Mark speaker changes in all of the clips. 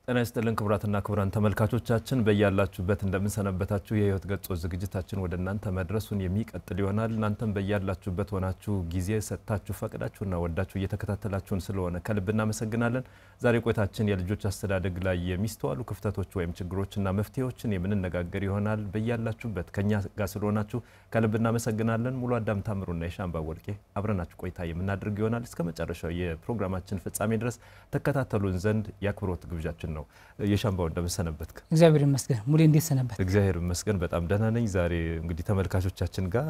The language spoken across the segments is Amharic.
Speaker 1: ጤና ይስጥልን ክቡራትና ክቡራን ተመልካቾቻችን በእያላችሁበት እንደምንሰነበታችሁ የህይወት ገጾች ዝግጅታችን ወደ እናንተ መድረሱን የሚቀጥል ይሆናል። እናንተም በእያላችሁበት ሆናችሁ ጊዜ ሰጣችሁ ፈቅዳችሁና ወዳችሁ እየተከታተላችሁን ስለሆነ ከልብ እናመሰግናለን። ዛሬ ቆይታችን የልጆች አስተዳደግ ላይ የሚስተዋሉ ክፍተቶች ወይም ችግሮችና መፍትሄዎችን የምንነጋገር ይሆናል። በእያላችሁበት ከኛ ጋር ስለሆናችሁ ከልብ እናመሰግናለን። ሙሉ አዳም ታምሩና የሻምባ ወርቄ አብረናችሁ ቆይታ የምናደርግ ይሆናል። እስከ መጨረሻው የፕሮግራማችን ፍጻሜ ድረስ ተከታተሉን ዘንድ ያክብሮት ግብዣችን ነው። የሻምባው እንደምሰነበትክ?
Speaker 2: እግዚአብሔር ይመስገን። ሙሉ እንዴት ሰነበት?
Speaker 1: እግዚአብሔር ይመስገን በጣም ደህና ነኝ። ዛሬ እንግዲህ ተመልካቾቻችን ጋር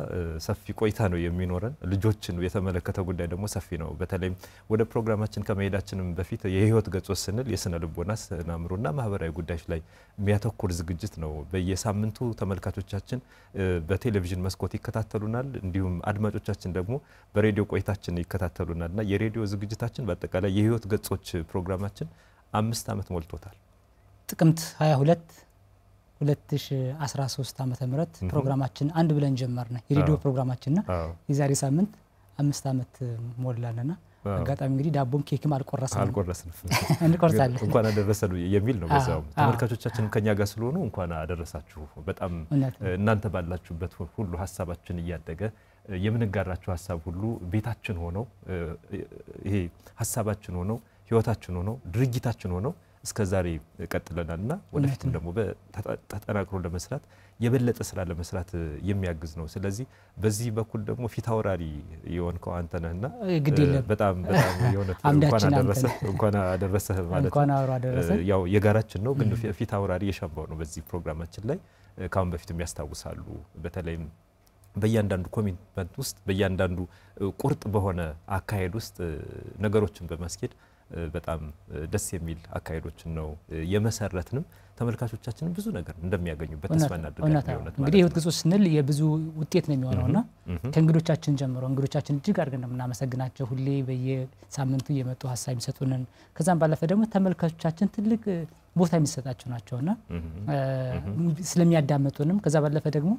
Speaker 1: ሰፊ ቆይታ ነው የሚኖረን። ልጆችን የተመለከተ ጉዳይ ደግሞ ሰፊ ነው። በተለይ ወደ ፕሮግራማችን ከመሄዳችንም በፊት የህይወት ገጾች ስንል የስነ ልቦና ስናምሩና ማህበራዊ ጉዳዮች ላይ የሚያተኩር ዝግጅት ነው። በየሳምንቱ ተመልካቾቻችን በቴሌቪዥን መስኮት ይከታተሉናል፣ እንዲሁም አድማጮቻችን ደግሞ በሬዲዮ ቆይታችን ይከታተሉናልና የሬዲዮ ዝግጅታችን በአጠቃላይ የህይወት ገጾች ፕሮግራማችን 5 ዓመት ሞልቶታል።
Speaker 2: ጥቅምት 22 2013 ዓመተ ምህረት ፕሮግራማችን አንድ ብለን ጀመርነ የሬዲዮ ፕሮግራማችንና የዛሬ ሳምንት 5 ዓመት ሞላልና አጋጣሚ እንግዲህ ዳቦም ኬክም አልቆረስንም እንቆርሳለን
Speaker 1: እንኳን አደረሰሉ የሚል ነው። በዛው ተመልካቾቻችን ከኛ ጋር ስለሆኑ እንኳን አደረሳችሁ። በጣም እናንተ ባላችሁበት ሁሉ ሐሳባችን እያደገ የምንጋራችሁ ሐሳብ ሁሉ ቤታችን ሆነው ይሄ ሐሳባችን ሆነው ህይወታችን ሆነው ድርጊታችን ሆነው እስከዛሬ ቀጥለናልና ወደፊትም ደግሞ ተጠናክሮ ለመስራት የበለጠ ስራ ለመስራት የሚያግዝ ነው። ስለዚህ በዚህ በኩል ደግሞ ፊታውራሪ የሆንከው አንተ ነህና በጣም እንኳን አደረሰህ ማለት ነው። ያው የጋራችን ነው ግን ፊታውራሪ የሻምባው ነው። በዚህ ፕሮግራማችን ላይ ካሁን በፊትም ያስታውሳሉ በተለይ በእያንዳንዱ ኮሚትመንት ውስጥ በእያንዳንዱ ቁርጥ በሆነ አካሄድ ውስጥ ነገሮችን በማስኬድ በጣም ደስ የሚል አካሄዶችን ነው የመሰረትንም ተመልካቾቻችን ብዙ ነገር እንደሚያገኙበት ተስፋ እናደርጋለን።
Speaker 2: እንግዲህ ህይወት ገጾች ስንል የብዙ ውጤት ነው የሚሆነውና ከእንግዶቻችን ጀምሮ እንግዶቻችን እጅግ አድርገን እናመሰግናቸው። ሁሌ በየሳምንቱ የመጡ ሐሳብ ይሰጡንን ከዛም ባለፈ ደግሞ ተመልካቾቻችን ትልቅ ቦታ የሚሰጣቸው ናቸውና ስለሚያዳምጡንም ከዛ ባለፈ ደግሞ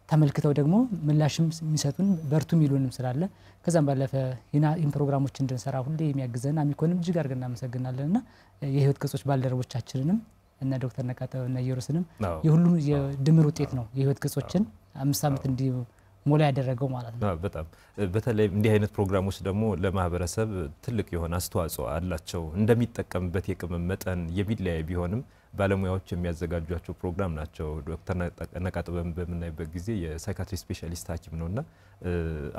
Speaker 2: ተመልክተው ደግሞ ምላሽም የሚሰጡን በርቱ ሚሉንም ስላለ ከዛም ባለፈ ይህን ፕሮግራሞች እንድንሰራ ሁሌ የሚያግዘን አሚኮንም እጅግ አድርገን እናመሰግናለንና የህይወት ገጾች ባልደረቦቻችንንም እና ዶክተር ነቃተው እና ኢየሩስንም የሁሉም የድምር ውጤት ነው የህይወት ገጾችን 5 ዓመት እንዲ ሞላ ያደረገው ማለት ነው።
Speaker 1: በጣም በተለይ እንዲህ አይነት ፕሮግራሞች ደግሞ ለማህበረሰብ ትልቅ የሆነ አስተዋጽኦ አላቸው። እንደሚጠቀምበት የቅመም መጠን የሚለያይ ቢሆንም ባለሙያዎች የሚያዘጋጇቸው ፕሮግራም ናቸው። ዶክተር ነቃተው በምናይበት ጊዜ የሳይካትሪ ስፔሻሊስት ሐኪም ነውና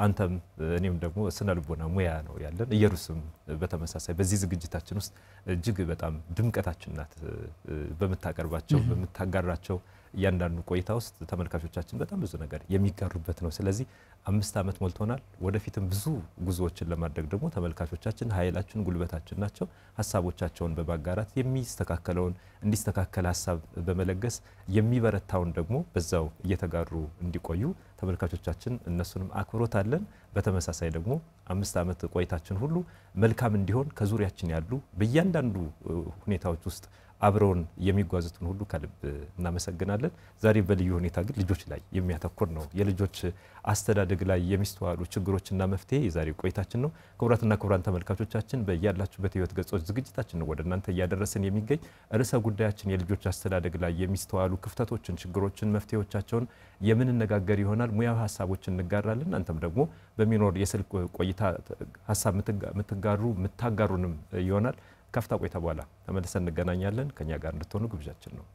Speaker 1: አንተም እኔም ደግሞ ስነ ልቦና ሙያ ነው ያለን። ኢየሩስም በተመሳሳይ በዚህ ዝግጅታችን ውስጥ እጅግ በጣም ድምቀታችን ናት። በመታቀርባቸው በመታጋራቸው ያንዳንዱ ቆይታ ውስጥ ተመልካቾቻችን በጣም ብዙ ነገር የሚጋሩበት ነው። ስለዚህ 5 ዓመት ሞልቶናል። ወደፊትም ብዙ ጉዞዎችን ለማድረግ ደግሞ ተመልካቾቻችን ኃይላችን ጉልበታችን ናቸው። ሐሳቦቻቸውን በማጋራት የሚስተካከለውን እንዲስተካከል ሐሳብ በመለገስ የሚበረታውን ደግሞ በዛው እየተጋሩ እንዲቆዩ ተመልካቾቻችን እነሱንም አክብሮት አለን። በተመሳሳይ ደግሞ 5 ዓመት ቆይታችን ሁሉ መልካም እንዲሆን ከዙሪያችን ያሉ በእያንዳንዱ ሁኔታዎች ውስጥ አብረውን የሚጓዙትን ሁሉ ከልብ እናመሰግናለን። ዛሬ በልዩ ሁኔታ ግን ልጆች ላይ የሚያተኩር ነው። የልጆች አስተዳደግ ላይ የሚስተዋሉ ችግሮችና መፍትሄ የዛሬ ቆይታችን ነው። ክቡራትና ክቡራን ተመልካቾቻችን በእያላችሁበት የህይወት ገጾች ዝግጅታችን ነው ወደ እናንተ እያደረስን የሚገኝ ርዕሰ ጉዳያችን የልጆች አስተዳደግ ላይ የሚስተዋሉ ክፍተቶችን፣ ችግሮችን፣ መፍትሄዎቻቸውን የምንነጋገር ይሆናል። ሙያዊ ሐሳቦችን እንጋራለን። አንተም ደግሞ በሚኖር የስልክ ቆይታ ሐሳብ ምታጋሩንም ይሆናል። ከፍታ ቆይታ በኋላ ተመልሰን እንገናኛለን። ከኛ ጋር እንድትሆኑ ግብዣችን ነው።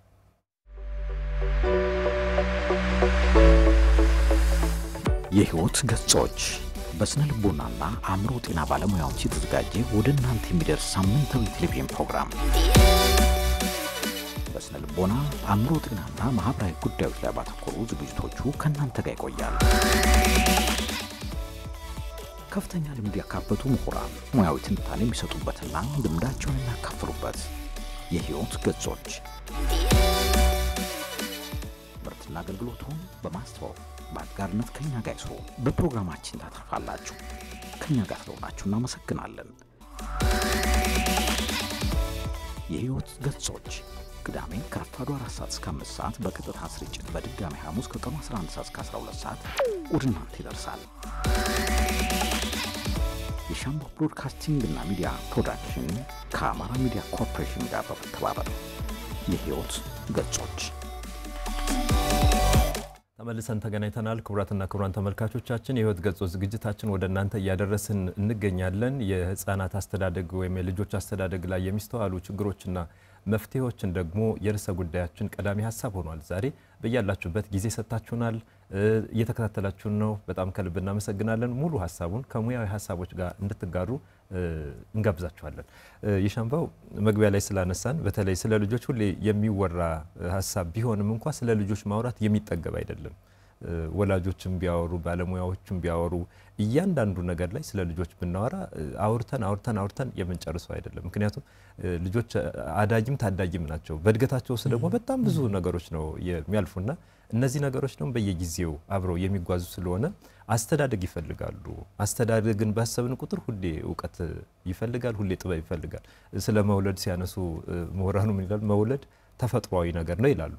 Speaker 3: የህይወት ገጾች በስነ ልቦናና አእምሮ ጤና ባለሙያዎች የተዘጋጀ ወደ እናንተ የሚደርስ ሳምንታዊ ቴሌቪዥን ፕሮግራም በስነ ልቦና አእምሮ ጤናና ማህበራዊ ጉዳዮች ላይ ባተኮሩ ዝግጅቶቹ ከእናንተ ጋር ይቆያል። ከፍተኛ ልምድ ያካበቱ ምሁራን ሙያዊ ትንታኔ የሚሰጡበትና ልምዳቸውን የሚያካፍሉበት የህይወት ገጾች ምርትና አገልግሎቱን በማስተዋወቅ በአጋርነት ከኛ ጋር ይስሩ። በፕሮግራማችን ታተርፋላችሁ። ከኛ ጋር ስለሆናችሁ እናመሰግናለን። የህይወት ገጾች ቅዳሜ ከረፋዱ 4 ሰዓት እስከ 5 ሰዓት በቀጥታ ስርጭት፣ በድጋሚ ሐሙስ ከቀኑ 11 ሰዓት እስከ 12 ሰዓት ወደ እናንተ ይደርሳል። የሻምቦ ብሮድካስቲንግ እና ሚዲያ ፕሮዳክሽን ከአማራ ሚዲያ ኮርፖሬሽን ጋር በመተባበር የህይወት ገጾች
Speaker 1: ተመልሰን ተገናኝተናል። ክቡራትና ክቡራን ተመልካቾቻችን የህይወት ገጾች ዝግጅታችን ወደ እናንተ እያደረስን እንገኛለን። የህፃናት አስተዳደግ ወይም የልጆች አስተዳደግ ላይ የሚስተዋሉ ችግሮችና መፍትሄዎችን ደግሞ የርዕሰ ጉዳያችን ቀዳሚ ሀሳብ ሆኗል። ዛሬ በያላችሁበት ጊዜ ሰጣችሁናል፣ እየተከታተላችሁን ነው። በጣም ከልብ እናመሰግናለን። ሙሉ ሀሳቡን ከሙያዊ ሀሳቦች ጋር እንድትጋሩ እንጋብዛችኋለን። የሻምባው መግቢያ ላይ ስላነሳን በተለይ ስለ ልጆች ሁሌ የሚወራ ሀሳብ ቢሆንም እንኳን ስለ ልጆች ማውራት የሚጠገብ አይደለም። ወላጆችም ቢያወሩ ባለሙያዎችም ቢያወሩ እያንዳንዱ ነገር ላይ ስለ ልጆች ብናወራ አውርተን የምንጨርሰው አይደለም። ምክንያቱም ልጆች አዳጊም ታዳጊም ናቸው። በእድገታቸው ውስጥ ደግሞ በጣም ብዙ ነገሮች ነው የሚያልፉና እነዚህ ነገሮች ደግሞ በየጊዜው አብረው የሚጓዙ ስለሆነ አስተዳደግ ይፈልጋሉ። አስተዳደግን ባሰብን ቁጥር ሁሌ እውቀት ይፈልጋል፣ ሁሌ ጥበብ ይፈልጋል። ስለ መውለድ ሲያነሱ ምሁራኑ ምን ይላሉ? መውለድ ተፈጥሯዊ ነገር ነው ይላሉ።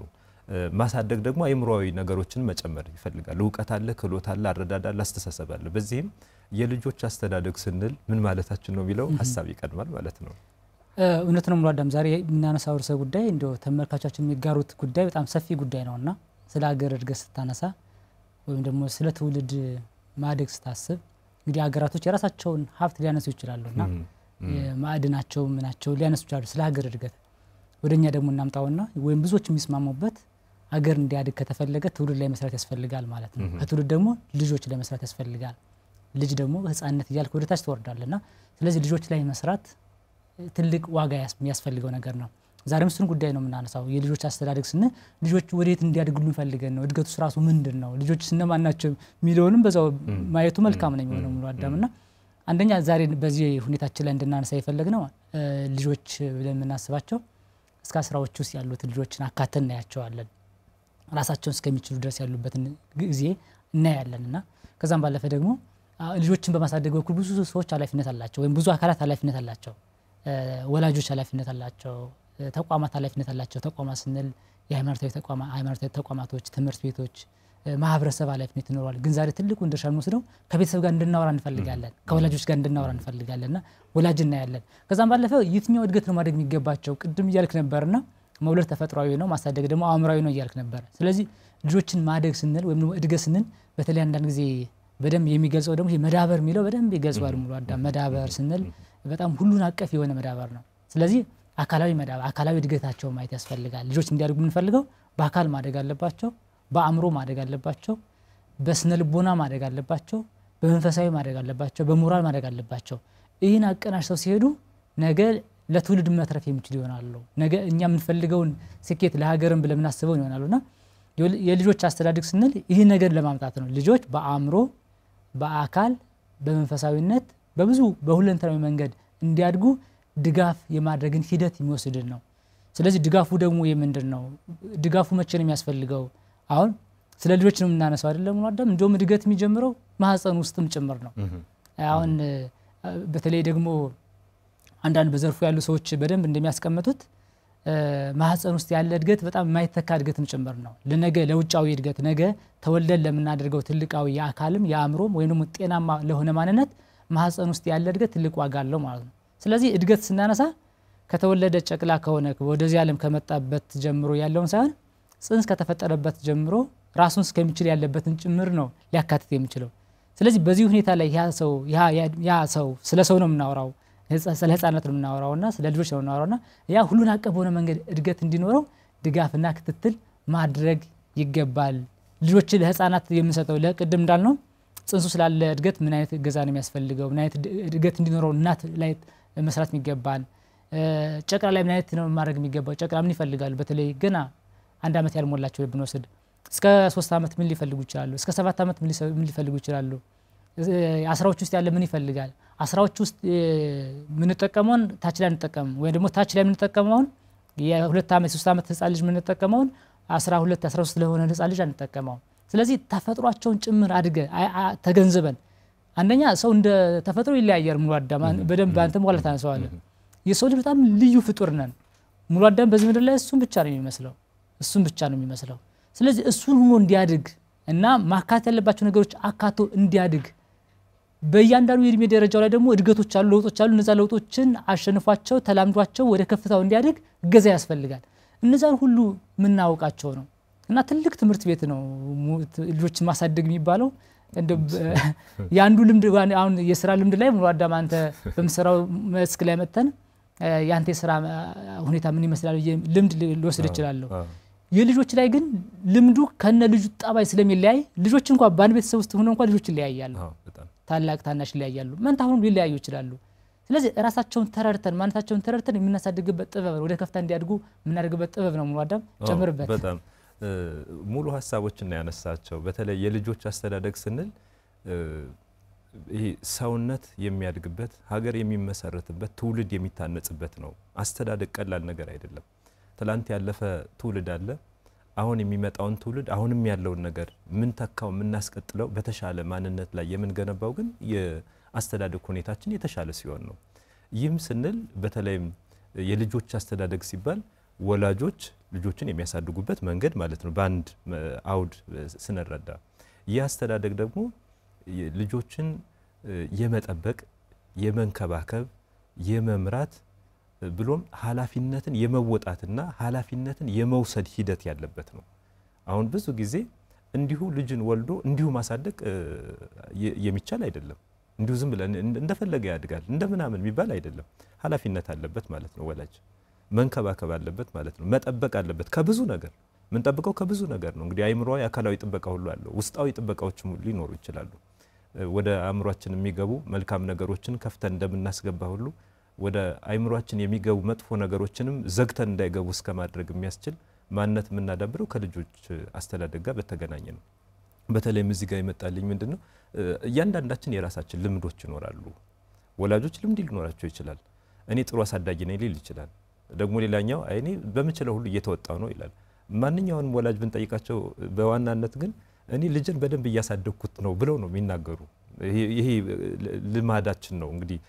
Speaker 1: ማሳደግ ደግሞ አእምሮአዊ ነገሮችን መጨመር ይፈልጋል። እውቀት አለ፣ ክህሎት አለ፣ አረዳድ አለ፣ አስተሳሰብ አለ። በዚህም የልጆች አስተዳደግ ስንል ምን ማለታችን ነው የሚለው ሀሳብ ይቀድማል ማለት ነው።
Speaker 2: እውነት ነው። ሙሉ አዳም ዛሬ የምናነሳው ርዕሰ ጉዳይ እንደው ተመልካቾቻችን የሚጋሩት ጉዳይ በጣም ሰፊ ጉዳይ ነውና ስለ ሀገር እድገት ስታነሳ ወይም ደግሞ ስለ ትውልድ ማደግ ስታስብ እንግዲህ ሀገራቶች የራሳቸውን ሀብት ሊያነሱ ይችላሉና ማዕድናቸው ምናቸው ሊያነሱ ይችላሉ። ስለ ሀገር እድገት ወደኛ ደግሞ እናምጣውና ወይም ብዙዎች የሚስማሙበት ሀገር እንዲያድግ ከተፈለገ ትውልድ ላይ መስራት ያስፈልጋል ማለት ነው። ከትውልድ ደግሞ ልጆች ላይ መስራት ያስፈልጋል። ልጅ ደግሞ ህፃንነት እያልክ ወደ ታች ትወርዳለና ስለዚህ ልጆች ላይ መስራት ትልቅ ዋጋ የሚያስፈልገው ነገር ነው። ዛሬም እሱን ጉዳይ ነው የምናነሳው። የልጆች አስተዳደግ ስንል ልጆች ወዴት እንዲያድጉልን ፈልገን ነው፣ እድገቱስ ራሱ ምንድነው፣ ልጆች እነማን ናቸው የሚለውንም በዛው ማየቱ መልካም ነው የሚሆነው ሙሉ አዳምና አንደኛ ዛሬ በዚህ ሁኔታችን ላይ እንድናነሳ የፈለግነው ልጆች ብለን የምናስባቸው እስከ 10ዎቹ ውስጥ ያሉት ልጆችን አካተን እናያቸዋለን። ራሳቸውን እስከሚችሉ ድረስ ያሉበትን ጊዜ እናያለንና ከዛም ባለፈ ደግሞ ልጆችን በማሳደግ በኩል ብዙ ሰዎች ኃላፊነት አላቸው ወይም ብዙ አካላት ኃላፊነት አላቸው። ወላጆች ኃላፊነት አላቸው፣ ተቋማት ኃላፊነት አላቸው። ተቋማት ስንል የሃይማኖታዊ ተቋማቶች፣ ትምህርት ቤቶች፣ ማህበረሰብ ኃላፊነት ይኖራል። ግን ዛሬ ትልቁን ድርሻ እንወስደው ከቤተሰብ ጋር እንድናወራ እንፈልጋለን፣ ከወላጆች ጋር እንድናወራ እንፈልጋለንና ወላጅ እናያለን። ከዛም ባለፈ የትኛው እድገት ነው ማድረግ የሚገባቸው? ቅድም እያልክ ነበርና መውለድ ተፈጥሯዊ ነው፣ ማሳደግ ደግሞ አእምሯዊ ነው እያልክ ነበር። ስለዚህ ልጆችን ማደግ ስንል ወይም እድገት ስንል በተለይ አንዳንድ ጊዜ በደንብ የሚገልጸው ደግሞ መዳበር የሚለው በደንብ ይገልጸዋል ሙሉ አዳም። መዳበር ስንል በጣም ሁሉን አቀፍ የሆነ መዳበር ነው። ስለዚህ አካላዊ መዳበር፣ አካላዊ እድገታቸው ማየት ያስፈልጋል። ልጆች እንዲያድጉ የምንፈልገው በአካል ማደግ አለባቸው፣ በአእምሮ ማደግ አለባቸው፣ በስነ ልቦና ማደግ አለባቸው፣ በመንፈሳዊ ማደግ አለባቸው፣ በሞራል ማደግ አለባቸው። ይህን አቀናጅተው ሲሄዱ ነገ ለትውልድ መትረፍ የሚችሉ ይሆናሉ። ነገ እኛ የምንፈልገውን ስኬት ለሀገርን ብለን የምናስበው ይሆናሉና የልጆች አስተዳደግ ስንል ይህ ነገር ለማምጣት ነው። ልጆች በአእምሮ፣ በአካል፣ በመንፈሳዊነት በብዙ በሁለንተናዊ መንገድ እንዲያድጉ ድጋፍ የማድረግን ሂደት የሚወስድን ነው። ስለዚህ ድጋፉ ደግሞ የምንድነው? ድጋፉ መቼ ነው የሚያስፈልገው? አሁን ስለ ልጆች ነው የምናነሳው አይደለም ወንድም? እንደውም እድገት የሚጀምረው ማህፀን ውስጥም ጭምር ነው። አሁን በተለይ ደግሞ አንዳንድ በዘርፉ ያሉ ሰዎች በደንብ እንደሚያስቀምጡት ማህፀን ውስጥ ያለ እድገት በጣም የማይተካ እድገትም ጭምር ነው። ለነገ ለውጫዊ እድገት ነገ ተወልደን ለምናደርገው ትልቃዊ የአካልም የአእምሮም ወይንም ጤናማ ለሆነ ማንነት ማህፀን ውስጥ ያለ እድገት ትልቅ ዋጋ አለው ማለት ነው። ስለዚህ እድገት ስናነሳ ከተወለደ ጨቅላ ከሆነ ወደዚህ ዓለም ከመጣበት ጀምሮ ያለውን ሳይሆን ጽንስ ከተፈጠረበት ጀምሮ ራሱን እስከሚችል ያለበትን ጭምር ነው ሊያካትት የሚችለው። ስለዚህ በዚህ ሁኔታ ላይ ያ ሰው ስለ ሰው ነው የምናወራው፣ ስለ ህፃናት ነው የምናወራውና ስለ ልጆች ነው የምናወራውና ያ ሁሉን አቀፍ ሆነ መንገድ እድገት እንዲኖረው ድጋፍና ክትትል ማድረግ ይገባል። ልጆች ለህፃናት የምንሰጠው ለቅድም እንዳልነው ጽንሱ ስላለ እድገት ምን አይነት እገዛ ነው የሚያስፈልገው፣ ምን አይነት እድገት እንዲኖረው እናት ላይ መስራት የሚገባን ጨቅላ ላይ ምን አይነት ነው ማድረግ የሚገባው ጨቅላ ምን ይፈልጋሉ በተለይ ገና አንድ አመት ያልሞላቸው ብንወስድ እስከ 3 አመት ምን ሊፈልጉ ይችላሉ እስከ 7 አመት ምን ሊፈልጉ ይችላሉ አስራዎች ውስጥ ያለ ምን ይፈልጋል አስራዎች ውስጥ ምን ተጠቀመውን ታች ላይ እንጠቀም ወይ ደግሞ ታች ላይ ምን ተጠቀመውን የ2 አመት 3 አመት ህፃን ልጅ ምን ተጠቀመውን 12 13 ለሆነ ህፃን ልጅ አንጠቀመው ስለዚህ ተፈጥሯቸውን ጭምር አድገ ተገንዘበን አንደኛ ሰው እንደ ተፈጥሮ ይለያያል ሙሉ አዳም በደንብ አንተም ማለት አንሰዋለ የሰው ልጅ በጣም ልዩ ፍጡር ነን ሙሉ አዳም በዚህ ምድር ላይ እሱን ብቻ ነው የሚመስለው ስለዚህ እሱን ሆኖ እንዲያድግ እና ማካተት ያለባቸው ነገሮች አካቶ እንዲያድግ በእያንዳንዱ የእድሜ ደረጃው ላይ ደግሞ እድገቶች አሉ ለውጦች አሉ እነዛ ለውጦችን አሸንፏቸው ተላምዷቸው ወደ ከፍታው እንዲያድግ ገዛ ያስፈልጋል እነዛን ሁሉ ምናውቃቸው ነው እና ትልቅ ትምህርት ቤት ነው ልጆችን ማሳደግ የሚባለው እንደ ያንዱ ልምድ አሁን የሥራ ልምድ ላይ ሙሉ አዳም አንተ በመሰራው መስክ ላይ መተን ያንተ የሥራ ሁኔታ ምን ይመስላል ልምድ ልወስድ ይችላል የልጆች ላይ ግን ልምዱ ከነ ልጁ ጣባይ ስለሚለያይ ልጆች እንኳን ባን ቤተሰብ ውስጥ ሆነው እንኳን ልጆች ይለያያሉ ታላቅ ታናሽ ይለያያሉ መንታሁን ሊለያዩ ይችላሉ ስለዚህ ራሳቸውን ተረርተን ማንታቸውን ተረርተን የምናሳድግበት ጥበብ ወደ ከፍታ እንዲያድጉ የምናደርግበት ጥበብ ነው ሙሉ አዳም ጨምርበት
Speaker 1: በጣም ሙሉ ሐሳቦችን ያነሳቸው በተለይ የልጆች አስተዳደግ ስንል ይሄ ሰውነት የሚያድግበት ሀገር የሚመሰረትበት ትውልድ የሚታነጽበት ነው አስተዳደግ ቀላል ነገር አይደለም ትላንት ያለፈ ትውልድ አለ አሁን የሚመጣውን ትውልድ አሁንም ያለውን ነገር ምን ተካው ምናስቀጥለው በተሻለ ማንነት ላይ የምንገነባው ግን የአስተዳደግ ሁኔታችን የተሻለ ሲሆን ነው ይህም ስንል በተለይም የልጆች አስተዳደግ ሲባል ወላጆች ልጆችን የሚያሳድጉበት መንገድ ማለት ነው በአንድ አውድ ስንረዳ ያስተዳደግ ደግሞ ልጆችን የመጠበቅ የመንከባከብ የመምራት ብሎም ኃላፊነትን የመወጣትና ኃላፊነትን የመውሰድ ሂደት ያለበት ነው አሁን ብዙ ጊዜ እንዲሁ ልጅን ወልዶ እንዲሁ ማሳደግ የሚቻል አይደለም እንዲሁ ዝም ብለን እንደፈለገ ያድጋል እንደምናምን የሚባል አይደለም ኃላፊነት አለበት ማለት ነው ወላጅ መንከባከብ አለበት ማለት ነው መጠበቅ አለበት ከብዙ ነገር ምን ጠብቀው ከብዙ ነገር ነው እንግዲህ አይምሮው አካላዊ ጥበቃ ሁሉ አለው ውስጣዊ ጥበቃዎችም ሊኖሩ ይችላሉ ወደ አእምሮአችን የሚገቡ መልካም ነገሮችን ከፍተን እንደምናስገባ ሁሉ ወደ አይምሮአችን የሚገቡ መጥፎ ነገሮችንም ዘግተን እንዳይገቡ እስከማድረግ የሚያስችል ማንነት ምናዳብረው ከልጆች አስተዳደግ ጋር በተገናኘ ነው በተለይም እዚህ ጋር ይመጣልኝ ምንድነው እያንዳንዳችን የራሳችን ልምዶች ይኖራሉ ወላጆች ልምድ ሊኖራቸው ይችላል እኔ ጥሩ አሳዳጊ ነኝ ሊል ይችላል ደግሞ ሌላኛው አይኔ በመችለው ሁሉ እየተወጣው ነው ይላል ማንኛውንም ወላጅ ብንጠይቃቸው በዋናነት ግን እኔ ልጅን በደንብ እያሳደግኩት ነው ብለው ነው የሚናገሩ ይሄ ልማዳችን ነው እንግዲህ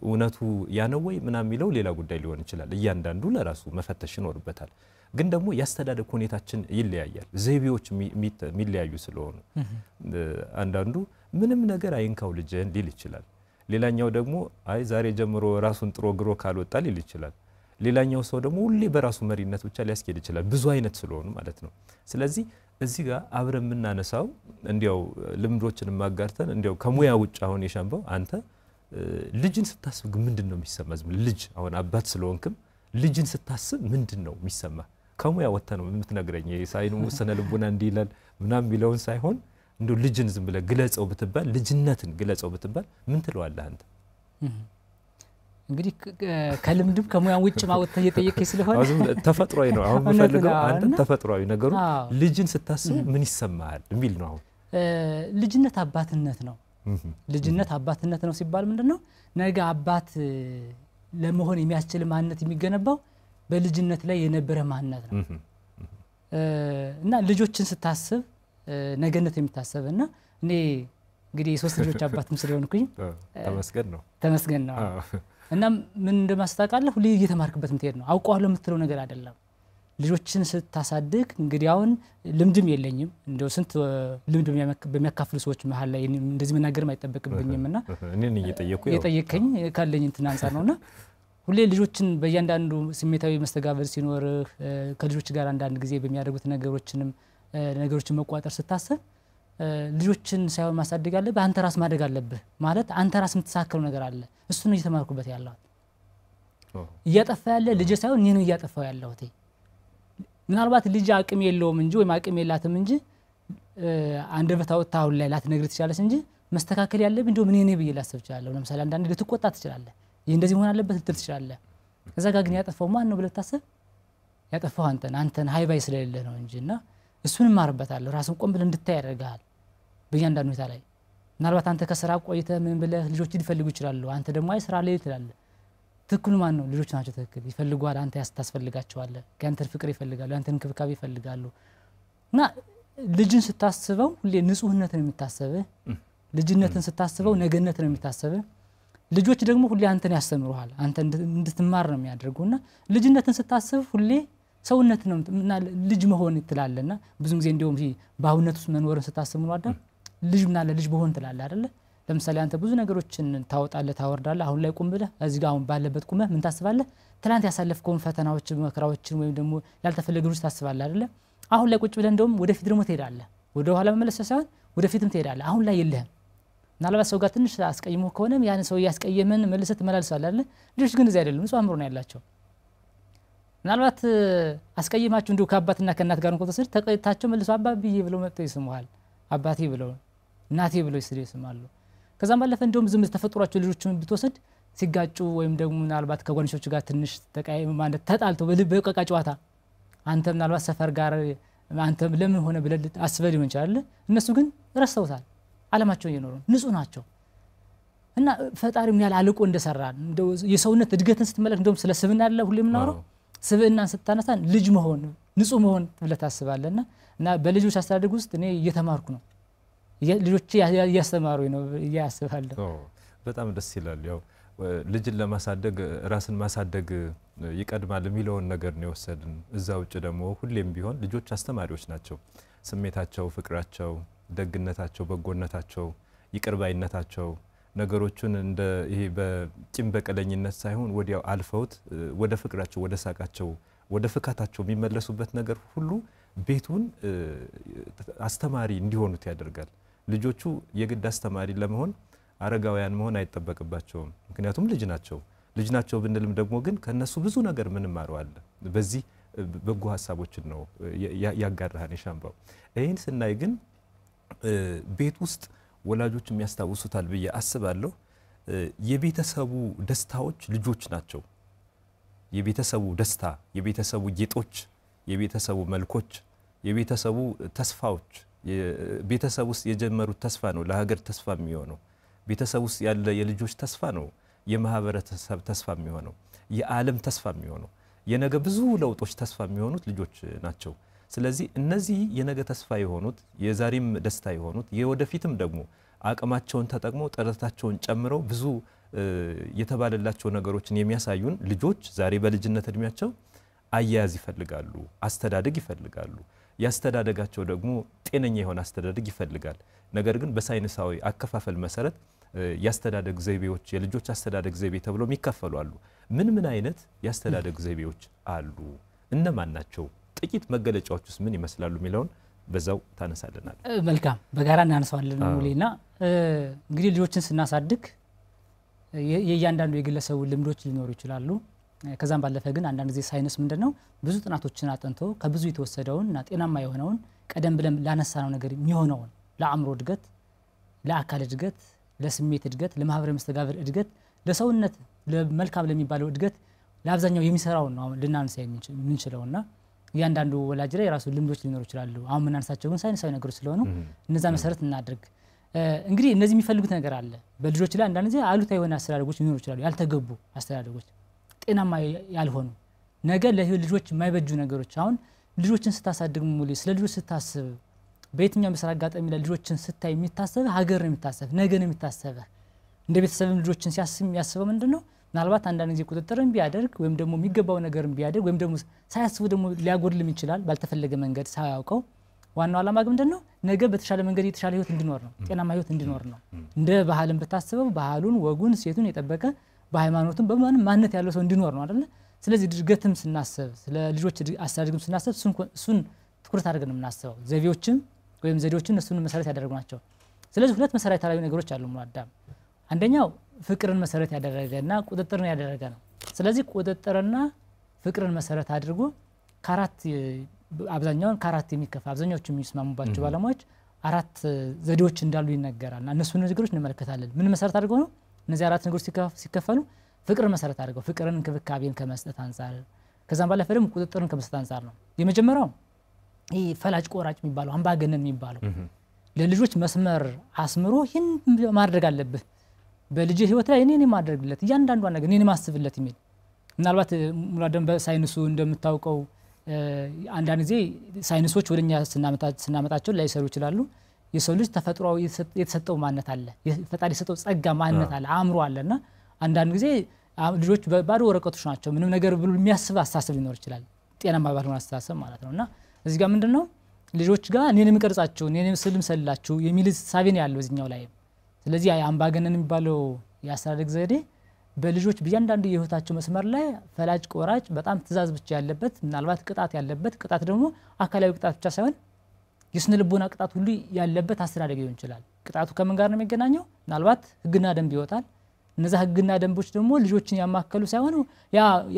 Speaker 1: እውነቱ ያነው ወይ ምናምን የሚለው ሌላ ጉዳይ ሊሆን ይችላል እያንዳንዱ ለራሱ መፈተሽ ይኖርበታል ግን ደግሞ ያስተዳደግ ሁኔታችን ይለያያል ዘይቤዎች የሚለያዩ ስለሆኑ አንዳንዱ ምንም ነገር አይንካው ልጅን ሊል ይችላል ሌላኛው ደግሞ አይ ዛሬ ጀምሮ ራሱን ጥሮ ግሮ ካልወጣ ሊል ይችላል ሌላኛው ሰው ደግሞ ሁሌ በራሱ መሪነት ብቻ ሊያስኬድ ይችላል ብዙ አይነት ስለሆኑ ማለት ነው ስለዚህ እዚህ ጋር አብረን ምናነሳው እንዲያው ልምዶችን ማጋርተን እንዲያው ከሙያ ውጭ አሁን የሻምባው አንተ ልጅን ስታስብ ምንድነው የሚሰማህ ልጅ አሁን አባት ስለሆንክም ልጅን ስታስብ ምንድነው የሚሰማህ ከሙያ ወጣ ነው የምትነግረኝ የሳይኑ ስነ ልቦና እንዲላል ምናም ቢለውን ሳይሆን እንደው ልጅን ዝም ብለ ግለጸው ብትባል ልጅነትን ግለጸው ብትባል ምን ትለዋለህ አንተ
Speaker 2: እንግዲህ ከልምድም ከሙያ ውጭ ማውጣት እየጠየቀኝ ስለሆነ
Speaker 1: ተፈጥሯዊ ነው አሁን በፈልገው አንተ ተፈጥሯዊ ነገሩ ልጅን ስታስብ ምን ይሰማሃል የሚል ነው አሁን
Speaker 2: ልጅነት አባትነት ነው ልጅነት አባትነት ነው ሲባል ምንድነው ነገ አባት ለመሆን የሚያስችል ማንነት የሚገነባው በልጅነት ላይ የነበረ ማንነት ነው እና ልጆችን ስታስብ ነገነት የሚታሰብና እኔ እንግዲህ የሶስት ልጆች አባትም ስለሆንኩኝ ተመስገን ነው እና ምን እንደማስተካከለ ሁሉ እየተማርክበት ምትሄድ ነው አውቀዋለሁ የምትለው ነገር አይደለም ልጆችን ስታሳድግ እንግዲህ አሁን ልምድም የለኝም እንደው ስንት ልምድ በሚያካፍሉ ሰዎች መሃል ላይ እንደዚህ መናገርም አይጠበቅብኝምና
Speaker 1: እኔን
Speaker 2: እየጠየቀኝ ካለኝ እንትን አንፃር ነውና ሁሌ ልጆችን በእያንዳንዱ ስሜታዊ መስተጋብር ሲኖር ከልጆች ጋር አንዳንድ ጊዜ በሚያደርጉት ነገሮችን መቋጠር ስታሰብ ልጆችን ሳይሆን ማሳደግ አለብህ አንተ ራስ ማደግ አለብህ ማለት አንተ ራስ የምትሳከለው ነገር አለ እሱ ነው እየተማርኩበት ያለው እያጠፋ ያለ ልጅ ሳይሆን እኔ ነው እያጠፋው ያለሁት ምናልባት ልጅ አቅም የለውም እንጂ ወይ አቅም የላትም እንጂ አንደበታው ታው ላይ ላትነግር ትችላለች እንጂ መስተካከል ያለብህ እንደው ምን እኔ ብዬ ላስብ ይችላል ለምሳሌ አንዳንድ ልትቆጣ ትችላለህ ይሄ እንደዚህ መሆን አለበት ልትል ትችላለህ እዛ ጋር ግን ያጠፋው ማን ነው ብለህ ታስብ ያጠፋው አንተን ሃይባይ ስለሌለ ነው እንጂና እሱን ማርበታል ራስን ቆም ብለህ እንድታይ ያደርጋል በእያንዳንዱ ሁኔታ ላይ ምናልባት አንተ ከስራ ቆይተህ ምን ብለህ ልጆች ሊፈልጉ ይችላሉ አንተ ደግሞ አይ ስራ ላይ ትላለህ ትክክሉ ማን ነው ልጆች ናቸው ትክክል ይፈልጓል አንተ ያስታስፈልጋቸዋል ያንተን ፍቅር ይፈልጋሉ ያንተን ክብካቤ ይፈልጋሉ እና ልጅን ስታስበው ሁሌ ንጹህነትን የሚታሰበው ልጅነትን ስታስበው ነገነትን የሚታሰበው ልጆች ደግሞ ሁሌ አንተን ያስተምሩሃል አንተ እንድትማር ነው የሚያደርጉና ልጅነትን ስታስብ ሁሌ ሰውነት ነው እና ልጅ መሆን ትላለና ብዙ ጊዜ እንደውም ባሁነት ውስጥ መኖርን ስታስብ ነው አዳም ልጅ ምናለ ልጅ በሆን ትላለህ አይደለ ለምሳሌ አንተ ብዙ ነገሮችን ታወጣለህ ታወርዳለህ አሁን ላይ ቁም ብለህ እዚህ ጋር አሁን ባለበት ቁመህ ምን ታስባለህ ትላንት ያሳለፍከውን ፈተናዎች መከራዎችን ወይም ደግሞ ያልተፈለገ ታስባለህ አይደለ አሁን ላይ ቁጭ ብለህ እንደውም ወደፊት ደግሞ ትሄዳለህ ወደ ኋላ መመለስ ሳይሆን ወደፊትም ትሄዳለህ አሁን ላይ የለህም ምናልባት ሰው ጋር ትንሽ አስቀይሞ ከሆነ ያን ሰው ያስቀየመን መልሰህ ትመላለሳለህ አይደለ ልጆች ግን እዚህ አይደለም ንጹህ አእምሮ ነው ያላቸው ምናልባት አስቀይማችሁ እንደው ከአባትና ከእናት ጋር እንኳን ተሰድ ተቀይታቸው መልሶ አባብዬ ብለው መጥተው ይስሙሃል አባቴ ብለው እናቴ ብለው ይስማሉ ከዛም ባለፈ እንደውም ዝም ተፈጥሯቸው ልጆችን ብትወስድ ሲጋጩ ወይም ደግሞ ምናልባት ከጓደኞቻቸው ጋር ትንሽ ተቃይም ማለት ተጣልተው በቃ ጨዋታ አንተ ምናልባት ሰፈር ጋር አንተ ለምን ሆነ ብለህ አስበህ ሊሆን ይችላል እነሱ ግን ረስተውታል ዓለማቸው እየኖሩ ንጹህ ናቸው እና ፈጣሪ ምን ያህል አልቆ እንደሰራ እንደው የሰውነት እድገትን ስትመለከት እንደውም ስለ ስብዕና አይደለ ሁሌ የምናወራው ስብዕናን ስታነሳን ልጅ መሆን ንጹህ መሆን ብለህ ታስባለህና እና በልጆች አስተዳደግ ውስጥ እኔ እየተማርኩ ነው ልጆች ያስተማሩኝ ነው ያስባለሁ
Speaker 1: በጣም ደስ ይላል ያው ልጅን ለማሳደግ ራስን ማሳደግ ይቀድማል የሚለውን ነገር ነው ወሰድን እዛ ውጭ ደግሞ ሁሌም ቢሆን ልጆች አስተማሪዎች ናቸው ስሜታቸው ፍቅራቸው ደግነታቸው በጎነታቸው ይቅርባይነታቸው ነገሮችን እንደ ይሄ በቂም በቀለኝነት ሳይሆን ወዲያው አልፈውት ወደ ፍቅራቸው ወደ ሳቃቸው ወደ ፍካታቸው የሚመለሱበት ነገር ሁሉ ቤቱን አስተማሪ እንዲሆኑት ያደርጋል ልጆቹ የግድ አስተማሪ ለመሆን አረጋውያን መሆን አይተበቅባቸውም ምክንያቱም ልጅ ናቸው ብንልም ደግሞ ግን ከነሱ ብዙ ነገር ምን ማረዋል በዚህ በጎ ሐሳቦችን ነው ያጋራሃን ሻምባው ይሄን ስናይ ግን ቤት ውስጥ ወላጆች የሚያስታውሱታል በየ አስባለሁ የቤተሰቡ ደስታዎች ልጆች ናቸው የቤተሰቡ ደስታ የቤተሰቡ ጌጦች የቤተሰቡ መልኮች የቤተሰቡ ተስፋዎች የቤተሰቡ ውስጥ የጀመሩት ተስፋ ነው ለሀገር ተስፋ የሚሆነው ቤተሰቡ ውስጥ ያለ የልጆች ተስፋ ነው የማህበረሰብ ተስፋ የሚሆነው የዓለም ተስፋ የሚሆነው የነገ ብዙ ለውጦች ተስፋ የሚሆኑት ልጆች ናቸው ስለዚህ እነዚህ የነገ ተስፋ የሆኑት የዛሬም ደስታ የሆኑት የወደፊትም ደግሞ አቅማቸውን ተጠቅመው ጥረታቸውን ጨምረው ብዙ የተባለላቸው ነገሮችን የሚያሳዩን ልጆች ዛሬ በልጅነት እድሜያቸው አያያዝ ይፈልጋሉ አስተዳደግ ይፈልጋሉ ያስተዳደጋቸው ደግሞ ጤነኛ የሆነ አስተዳደግ ይፈልጋል ነገር ግን በሳይንሳዊ አከፋፈል መሰረት ያስተዳደግ ዘይቤዎች የልጆች አስተዳደግ ዘይቤ ተብለው የሚከፈሉ አሉ ምን አይነት ያስተዳደግ ዘይቤዎች አሉ እነማን ናቸው ጥቂት መገለጫዎችስ ምን ይመስላሉ የሚለውን በዛው ታነሳለናል
Speaker 2: መልካም በጋራ እናነሳዋለን ሙሌና እንግዲህ ልጆችን ስናሳድግ የእያንዳንዱ የግለሰቡ ልምዶች ሊኖሩ ይችላሉ ከዛም ባለፈ ግን አንዳንድ ጊዜ ሳይንስ ምንድነው ብዙ ጥናቶችን አጥንቶ ከብዙ የተወሰደውንና ጤናማ የሆነውን ቀደም ብለን ላነሳነው ነገር የሚሆነውን ለአእምሮ እድገት ለአካል እድገት ለስሜት እድገት ለማህበራዊ መስተጋብር እድገት ለሰውነት ለመልካም ለሚባለው እድገት ለአብዛኛው የሚሰራው ነው ልናነሳ የምንችለውና እያንዳንዱ ወላጅ ላይ ራሱ ልምዶች ሊኖሩ ይችላሉ አሁን ምን አንሳቸው ግን ሳይንሳዊ ነገሮች ስለሆኑ እነዛ መሰረት እናድርግ እንግዲህ እነዚህ የሚፈልጉት ነገር አለ በልጆች ላይ አንዳንድ ጊዜ አሉታዊ የሆነ አስተዳደጎች ሊኖሩ ይችላሉ ያልተገቡ አስተዳደጎች ጤናማ ያልሆኑ ነገ ለልጆች የማይበጁ ነገሮች አሁን ልጆችን ስታሳድግ ሙሉ ስለ ልጆች ስታስብ በየትኛው መስራ አጋጣሚ ለልጆችን ስታይ የሚታሰብ ሀገር ነው የሚታሰብ ነገ ነው የሚታሰብ እንደ ቤተሰብም ልጆችን ሲያስብ ያስበው ምንድነው ምናልባት አንዳንድ ጊዜ ቁጥጥርን ቢያደርግ ወይም ደግሞ የሚገባው ነገርን ቢያደርግ ወይም ደግሞ ሳያስቡ ደግሞ ሊያጎድልም ይችላል ባልተፈለገ መንገድ ሳያውቀው ዋናው ዓላማ ምንድነው ነገ በተሻለ መንገድ የተሻለ ህይወት እንዲኖር ነው ጤናማ ህይወት እንዲኖር ነው እንደ ባህልን በታስበው ባህሉን ወጉን ሴቱን የጠበቀ በሃይማኖቱም በማንም ማንነት ያለው ሰው እንዲኖር ነው አይደል ስለዚህ እድገትም ስናስብ ስለ ልጆች አስተዳደግም ስናስብ እሱን ትኩረት አድርገን እናስበው ዘዴዎችን ወይም ዘዴዎችን እሱን መሰረት ያደረጉናቸው ስለዚህ ሁለት መሰረታዊ ነገሮች አሉ ሙአዳም አንደኛው ፍቅርን መሰረት ያደረገና ቁጥጥርን ያደረገ ነው ስለዚህ ቁጥጥርና ፍቅርን መሰረት አድርጎ ካራት አብዛኛውን ካራት የሚከፋ አብዛኛዎቹ የሚስማሙባቸው ባለሙያዎች አራት ዘዴዎች እንዳሉ ይነገራልና እነሱን ነገሮች እንመለከታለን ምን መሰረት አድርገው ነው እነዚህ አራት ነገሮች ሲከፈሉ ፍቅር መሰረት አድርገው ፍቅርን እንክብካቤን ከመስጠት አንፃር ከዛም ባለፈ ደግሞ ቁጥጥርን ከመስጠት አንፃር ነው የመጀመሪያው ይሄ ፈላጭ ቆራጭ የሚባለው አምባገነን የሚባለው ለልጆች መስመር አስምሮ ይሄን ማድረግ አለብህ በልጅ ህይወት ላይ እኔ ማድረግለት እያንዳንዱ ነገር እኔ ማስብለት የሚል ምናልባት ሙላደም በሳይንሱ እንደምታውቀው አንዳንድ ጊዜ ሳይንሶች ወደኛ ስናመጣቸው ላይ ሰሩ ይችላሉ የሰው ልጅ ተፈጥሯዊ የተሰጠው ማንነት አለ ፈጣሪ የሰጠው ጸጋ ማንነት አለ አእምሮ አለና አንዳንድ ጊዜ ልጆች ባዶ ወረቀቶች ናቸው ምንም ነገር ብሉ የሚያስብ አስተሳሰብ ሊኖር ይችላል ጤናማ ባልሆነ አስተሳሰብ ማለት ነውና እዚህ ጋር ምንድነው ልጆች ጋር እኔንም ቀርጻቸው እኔንም ስልም ሰላችሁ የሚል ሳቢን ያለው እዚህኛው ላይ ስለዚህ አምባገነን የሚባለው ያስተዳደግ ዘዴ በልጆች በእያንዳንዱ የህይወታቸው መስመር ላይ ፈላጭ ቆራጭ በጣም ትእዛዝ ብቻ ያለበት ምናልባት ቅጣት ያለበት ቅጣት ደግሞ አካላዊ ቅጣት ብቻ ሳይሆን የስነ ልቦና ቅጣት ሁሉ ያለበት አስተዳደግ ሊሆን ይችላል ቅጣቱ ከምን ጋር ነው የሚገናኘው ምናልባት ህግና ደንብ ይወጣል እነዛ ህግና ደንቦች ደግሞ ልጆችን ያማከሉ ሳይሆን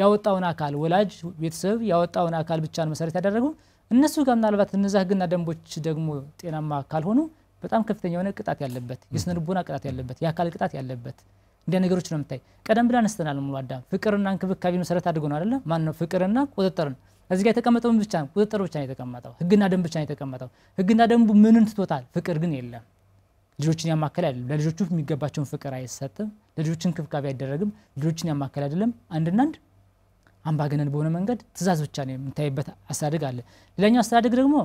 Speaker 2: ያወጣውን አካል ወላጅ ቤተሰብ ያወጣውን አካል ብቻ ነው መሰረት ያደረገው እነሱ ጋር ምናልባት እነዛ ህግና ደንቦች ደግሞ ጤናማ ካልሆኑ በጣም ከፍተኛ የሆነ ቅጣት ያለበት የስነ ልቦና ቅጣት ያለበት የአካል ቅጣት ያለበት እንደ ነገሮች ነው የምታይ ቀደም ብለን አስተናል ሙሉ አዳም ፍቅርና እንክብካቤ መሰረት አድርጎ ነው አይደለ ማን ነው ፍቅርና ቁጥጥርን እዚህ ጋር የተቀመጠው ብቻ ቁጥጥር ብቻ ነው የተቀመጠው ህግና ደንብ ብቻ ነው የተቀመጠው ህግና ደንቡ ምንን ትቶታል ፍቅር ግን የለም ልጆችን ያማከለ አይደለም ለልጆቹ የሚገባቸውን ፍቅር አይሰጥም ለልጆችን እንክብካቤ አይደረግም ልጆችን ያማከለ አይደለም አንድና አንድ አምባገነን በሆነ መንገድ ትእዛዝ ብቻ ነው የምታይበት አስተዳደግ አለ ሌላኛው አስተዳደግ ደግሞ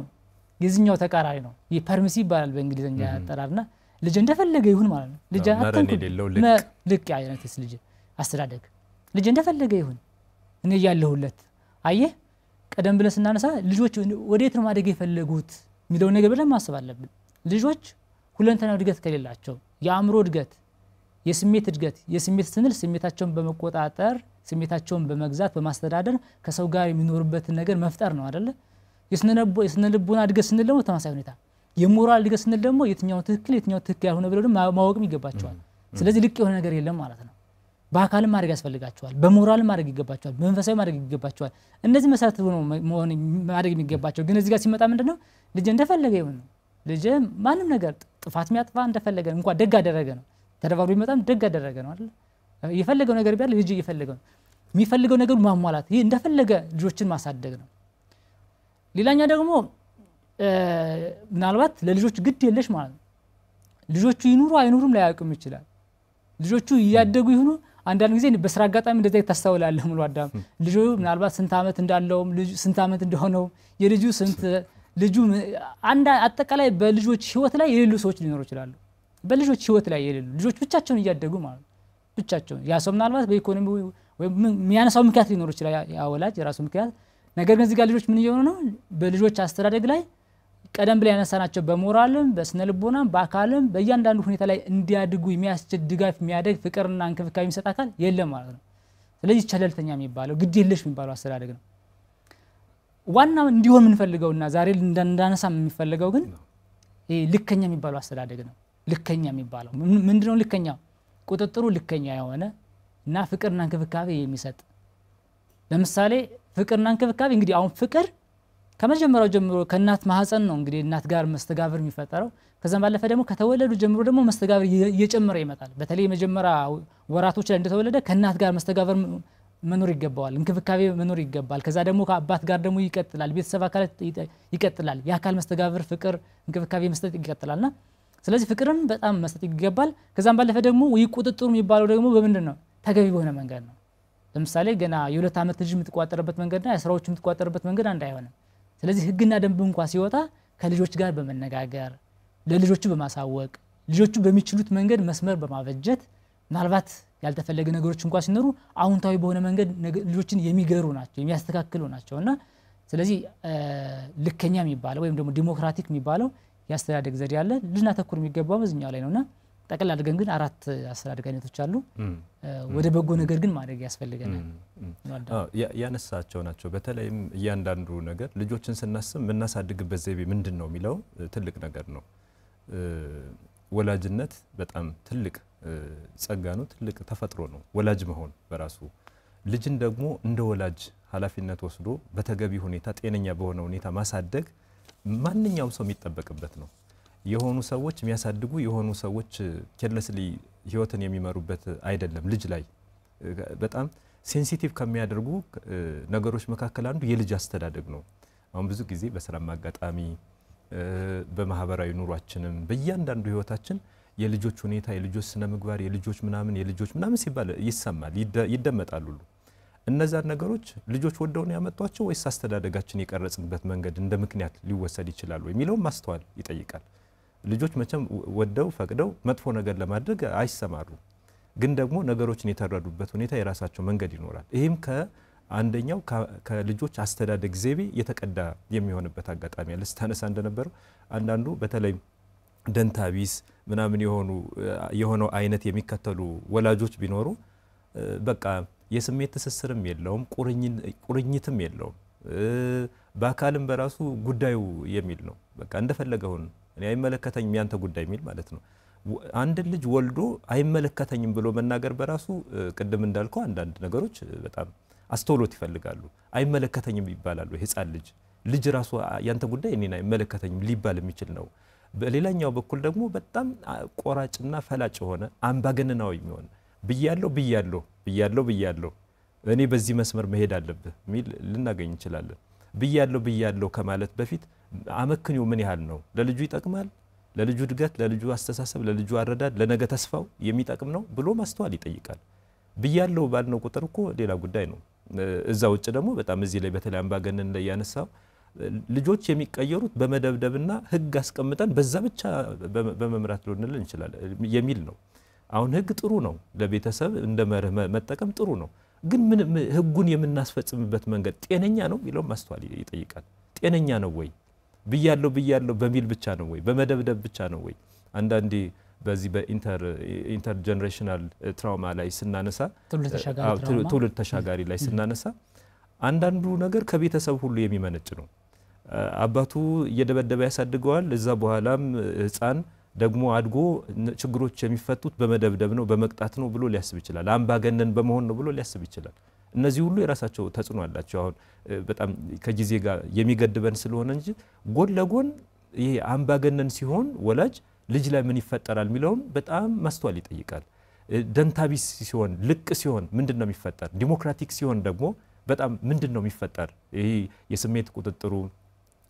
Speaker 2: የዚህኛው ተቃራኒ ነው የፐርሚሲ ይባላል በእንግሊዘኛ አጠራርና ልጅ እንደፈለገ ይሁን ማለት ነው ልጅ አጥንኩ ልክ አይነትስ ልጅ አስተዳደግ ልጅ እንደፈለገ ይሁን እኔ ያለሁለት አየ ቀደም ብለን ስናነሳ ልጆች ወዴት ነው ማደግ የፈለጉት ሚለው ነገር በደም ማሰብ አለብን ልጆች ሁለንተናው እድገት ከሌላቸው የአእምሮ እድገት የስሜት እድገት የስሜት ስንል ስሜታቸውን በመቆጣጠር ስሜታቸውን በመግዛት በማስተዳደር ከሰው ጋር የሚኖርበት ነገር መፍጠር ነው አይደለ የስነ ልቦና እድገት ስንል ደግሞ ተማሳይ ሁኔታ የሞራል እድገት ስንል ደግሞ የትኛው ትክክል ያልሆነ ብለው ደግሞ ማወቅም ይገባቸዋል ስለዚህ ልክ የሆነ ነገር የለም ማለት ነው በአካልም ማድረግ ያስፈልጋቸዋል በሞራልም ማድረግ ይገባቸዋል በመንፈሳዊ ማድረግ ይገባቸዋል እነዚህ መሰረት ነው ማድረግ የሚገባቸው ግን እዚህ ጋር ሲመጣ ምንድነው ልጅ እንደፈለገ ይሁን ልጅ ማንም ነገር ጥፋት የሚያጥፋ እንደፈለገ እንኳን ደግ አደረገ ነው ተደባብሮ ይመጣም ደግ አደረገ ነው አይደል የፈለገው ነገር ቢያል ልጅ ይፈልገው የሚፈልገው ነገር ማሟላት ይሄ እንደፈለገ ልጆችን ማሳደግ ነው ሌላኛ ደግሞ ምናልባት ለልጆች ግድ የለሽ ማለት ነው ልጆቹ ይኑሩ አይኑሩም ላያውቁም ይችላል ልጆቹ ያደጉ ይሁኑ አንዳንድ ጊዜ በስራ አጋጣሚ እንደዛ ይታስተውላለህ ሙሉ አዳም ልጁ ምናልባት ስንት አመት እንዳለው ልጁ ስንት አመት እንደሆነው የልጁ ስንት ልጁ አንድ አጠቃላይ በልጆች ህይወት ላይ የሌሉ ሰዎች ሊኖሩ ይችላሉ በልጆች ህይወት ላይ የሌሉ ልጆች ብቻቸውን እያደጉ ማለት ብቻቸውን ያ ሰው ምናልባት በኢኮኖሚ ወይ የሚያነሳው ምክንያት ሊኖር ይችላል ያ ወላጅ የራሱ ምክንያት ነገር ግን እዚህ ጋር ልጆች ምን እየሆኑ ነው በልጆች አስተዳደግ ላይ ቀደም ብለን ያነሳናቸው በሞራልም በስነ ልቦናም በአካልም በእያንዳንዱ ሁኔታ ላይ እንዲያድጉ የሚያስችል ድጋፍ የሚያደግ ፍቅርና እንክብካቤ የሚሰጥ አካል የለም ማለት ነው ስለዚህ ቸለልተኛ የሚባለው ግድ የለሽ የሚባለው አስተዳደግ ነው ዋናው እንዲሆን የምንፈልገውና ዛሬ እንዳነሳ የሚፈልገው ግን ይሄ ልከኛ የሚባለው አስተዳደግ ነው ልከኛ የሚባለው ምንድነው ልከኛ ቁጥጥሩ ልከኛ የሆነ እና ፍቅርና እንክብካቤ የሚሰጥ ለምሳሌ ፍቅርና እንክብካቤ እንግዲህ አሁን ፍቅር ከመጀመሪያው ጀምሮ ከእናት ማህፀን ነው እንግዲህ እናት ጋር መስተጋብር የሚፈጠረው ከዛም ባለፈ ደግሞ ከተወለዱ ጀምሮ ደግሞ መስተጋብር እየጨመረ ይመጣል በተለይ መጀመሪያ ወራቶች ላይ እንደተወለደ ከእናት ጋር መስተጋብር መኖር ይገባዋል እንክብካቤ መኖር ይገባል ከዛ ደግሞ ከአባት ጋር ደግሞ ይቀጥላል ቤተሰብ አካላት ይቀጥላል የአካል መስተጋብር ፍቅር እንክብካቤ መስጠት ይቀጥላልና ስለዚህ ፍቅርን በጣም መስጠት ይገባል ከዛም ባለፈ ደግሞ ይቁጥጥሩ የሚባለው ደግሞ በምንድነው ተገቢ በሆነ መንገድ ነው ለምሳሌ ገና የሁለት አመት ልጅ የምትቋጠርበት መንገድና የስራዎች የምትቋጠርበት መንገድ አንድ አይሆንም ስለዚህ ህግና ደንብ እንኳን ሲወጣ ከልጆች ጋር በመነጋገር ለልጆቹ በማሳወቅ ልጆቹ በሚችሉት መንገድ መስመር በማበጀት ምናልባት ያልተፈለገ ነገሮች እንኳን ሲኖሩ አሁንታዊ በሆነ መንገድ ልጆችን የሚገሩ ናቸው የሚያስተካክሉ ናቸውና ስለዚህ ልከኛ የሚባለው ወይም ደግሞ ዲሞክራቲክ የሚባለው ያስተዳደግ ዘዴ ያለ ልጅና ተኩር የሚገባው በዚህኛው ላይ ነውና ጠቅላላ አድርገን ግን አራት አስተዳደግ አይነቶች አሉ ወደ በጎ ነገር ግን ማድረግ ያስፈልገናል
Speaker 1: ያነሳቸው ናቸው በተለይም እያንዳንዱ ነገር ልጆችን ስናስብ ምናሳድግበት ዘይቤ ምንድነው የሚለው ትልቅ ነገር ነው ወላጅነት በጣም ትልቅ ጸጋ ነው ትልቅ ተፈጥሮ ነው ወላጅ መሆን በራሱ ልጅን ደግሞ እንደ ወላጅ ኃላፊነት ወስዶ በተገቢ ሁኔታ ጤነኛ በሆነ ሁኔታ ማሳደግ ማንኛውም ሰው የሚጠበቅበት ነው የሆኑ ሰዎች የሚያሳድጉ የሆኑ ሰዎች ኬለስሊ ህይወትን የሚመሩበት አይደለም ልጅ ላይ በጣም ሴንሲቲቭ ከሚያደርጉ ነገሮች መካከል አንዱ የልጅ አስተዳደግ ነው። አሁን ብዙ ጊዜ በስራም አጋጣሚ በማህበራዊ ኑሯችንም በእያንዳንዱ ህይወታችን የልጆች ሁኔታ፣ የልጆች ስነ ምግባር፣ የልጆች ምናምን ሲባል ይሰማል፣ ይደመጣሉ። እነዛን ነገሮች ልጆች ወደው ነው ያመጧቸው ወይስ አስተዳደጋችን የቀረጽንበት መንገድ እንደ ምክንያት ሊወሰድ ይችላል የሚለው ማስተዋል ይጠይቃል። ልጆች መቼም ወደው ፈቅደው መጥፎ ነገር ለማድረግ አይሰማሩ፣ ግን ደግሞ ነገሮችን የተረዱበት ሁኔታ የራሳቸው መንገድ ይኖራል። ይህም አንደኛው ከልጆች አስተዳደግ ዘይቤ የተቀዳ የሚሆንበት አጋጣሚ አለ። ስታነሳ እንደነበረው አንዳንዱ በተለይ ደንታቢስ ምናምን የሆነው አይነት የሚከተሉ ወላጆች ቢኖሩ በቃ የስሜት ትስስርም የለውም፣ ቁርኝትም የለውም፣ በአካልም በራሱ ጉዳዩ የሚል ነው። በቃ እንደፈለገውን እኔ አይመለከተኝም ያንተ ጉዳይ የሚል ማለት ነው። አንድ ልጅ ወልዶ አይመለከተኝም ብሎ መናገር በራሱ ቅድም እንዳልከው አንዳንድ ነገሮች በጣም አስተውሎት ይፈልጋሉ። አይመለከተኝም ይባላሉ። ህፃን ልጅ ራሱ ያንተ ጉዳይ እኔን አይመለከተኝም ሊባል የሚችል ነው። በሌላኛው በኩል ደግሞ በጣም ቆራጭና ፈላጭ የሆነ አምባገነናዊ የሚሆን ብያለሁ እኔ በዚህ መስመር መሄድ አለብህ ሚል ልናገኝ እንችላለን። ብያለሁ ከማለት በፊት አመክንዮ ምን ያህል ነው ለልጁ ይጠቅማል፣ ለልጁ እድገት፣ ለልጁ አስተሳሰብ፣ ለልጁ አረዳድ፣ ለነገ ተስፋው የሚጠቅም ነው ብሎ ማስተዋል ይጠይቃል። ብያለሁ ባልነው ቁጥር እኮ ሌላ ጉዳይ ነው። እዛ ውጭ ደግሞ በጣም እዚህ ላይ በተለይ አምባገነን ላይ ያነሳው ልጆች የሚቀየሩት በመደብደብና ህግ አስቀምጠን በዛ ብቻ በመምራት ልንል እንችላለን የሚል ነው። አሁን ህግ ጥሩ ነው፣ ለቤተሰብ እንደ መርህ መጠቀም ጥሩ ነው። ግን ህጉን የምናስፈጽምበት መንገድ ጤነኛ ነው የሚለው ማስተዋል ይጠይቃል። ጤነኛ ነው ወይ? ብያለሁ በሚል ብቻ ነው ወይ? በመደብደብ ብቻ ነው ወይ? አንዳንዴ በዚህ በኢንተር ጀነሬሽናል ትራውማ ላይ ስናነሳ ትውልድ ተሻጋሪ ላይ ስናነሳ አንዳንዱ ነገር ከቤተሰብ ሁሉ የሚመነጭ ነው። አባቱ እየደበደበ ያሳድገዋል። እዛ በኋላም ህፃን ደግሞ አድጎ ችግሮች የሚፈቱት በመደብደብ ነው በመቅጣት ነው ብሎ ሊያስብ ይችላል። አምባገነን በመሆን ነው ብሎ ሊያስብ ይችላል። እነዚህ ሁሉ የራሳቸው ተጽዕኖ አላቸው። አሁን በጣም ከጊዜ ጋር የሚገድበን ስለሆነ እንጂ ጎን ለጎን ይሄ አምባገነን ሲሆን ወላጅ ልጅ ላይ ምን ይፈጠራል የሚለውን በጣም ማስተዋል ይጠይቃል። ደንታቢስ ሲሆን ልቅ ሲሆን ምንድነው የሚፈጠር? ዲሞክራቲክ ሲሆን ደግሞ በጣም ምንድነው የሚፈጠር? ይሄ የስሜት ቁጥጥሩ፣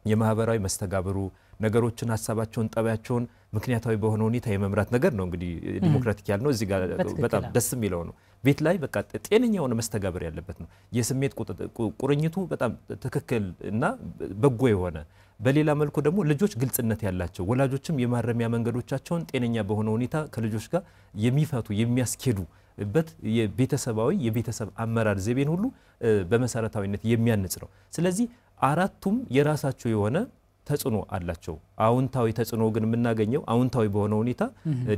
Speaker 1: የማህበራዊ መስተጋብሩ፣ ነገሮችን ሐሳባቸውን፣ ጠባያቸውን ምክንያታዊ በሆነ ሁኔታ የመምራት ነገር ነው። እንግዲህ ዲሞክራቲክ ያልነው እዚህ ጋር በጣም ደስ የሚለው ነው። ቤት ላይ በቃ ጤነኛ የሆነ መስተጋብር ያለበት ነው። የስሜት ቁርኝቱ በጣም ትክክል እና በጎ የሆነ በሌላ መልኩ ደግሞ ልጆች ግልጽነት ያላቸው ወላጆችም የማረሚያ መንገዶቻቸውን ጤነኛ በሆነ ሁኔታ ከልጆች ጋር የሚፈቱ የሚያስኬዱበት የቤተሰብ አመራር ዘይቤን ሁሉ በመሰረታዊነት የሚያንጽ ነው። ስለዚህ አራቱም የራሳቸው የሆነ ተጽዕኖ አላቸው። አዎንታዊ ተጽዕኖ ግን የምናገኘው አዎንታዊ በሆነ ሁኔታ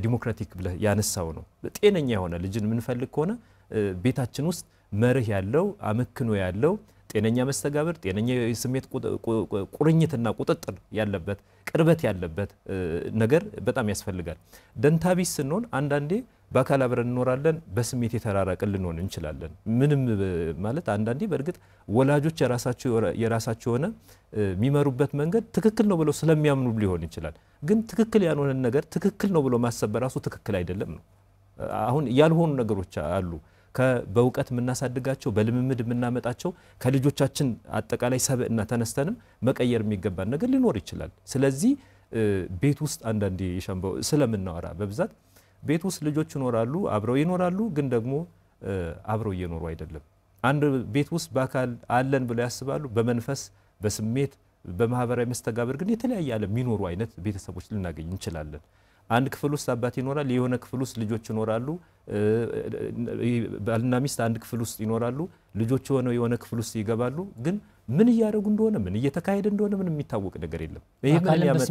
Speaker 1: ዲሞክራቲክ ብለህ ያነሳው ነው። ጤነኛ የሆነ ልጅን የምንፈልግ ከሆነ ቤታችን ውስጥ መርህ ያለው አመክኖ ያለው ጤነኛ መስተጋብር፣ ጤነኛ የስሜት ቁርኝትና ቁጥጥር ያለበት ቅርበት ያለበት ነገር በጣም ያስፈልጋል። ደንታቢስ ስንሆን አንዳንዴ በአካል አብረን እንኖራለን፣ በስሜት የተራራቅን ልንሆን እንችላለን። ምንም ማለት አንዳንዴ በእርግጥ ወላጆች የራሳቸው የሆነ የሚመሩበት መንገድ ትክክል ነው ብለው ስለሚያምኑ ሊሆን ይችላል። ግን ትክክል ያልሆነ ነገር ትክክል ነው ብሎ ማሰብ በራሱ ትክክል አይደለም ነው። አሁን ያልሆኑ ነገሮች አሉ በእውቀት የምናሳድጋቸው በልምምድ የምናመጣቸው ከልጆቻችን አጠቃላይ ሰብዕና ተነስተንም መቀየር የሚገባን ነገር ሊኖር ይችላል። ስለዚህ ቤት ውስጥ አንዳንዴ ሻምባው ስለምናወራ በብዛት ቤት ውስጥ ልጆች ይኖራሉ፣ አብረው ይኖራሉ፣ ግን ደግሞ አብረው እየኖሩ አይደለም። አንድ ቤት ውስጥ በአካል አለን ብለው ያስባሉ፣ በመንፈስ በስሜት በማህበራዊ መስተጋብር ግን የተለያየ ዓለም የሚኖሩ አይነት ቤተሰቦች ልናገኝ እንችላለን። አንድ ክፍል ውስጥ አባት ይኖራል፣ የሆነ ክፍል ውስጥ ልጆች ይኖራሉ። ባልና ሚስት አንድ ክፍል ውስጥ ይኖራሉ፣ ልጆች የሆነ ክፍል ውስጥ ይገባሉ። ግን ምን እያደረጉ እንደሆነ ምን እየተካሄደ እንደሆነ ምን የሚታወቅ ነገር የለም። ይሄ ምን ያመጣል?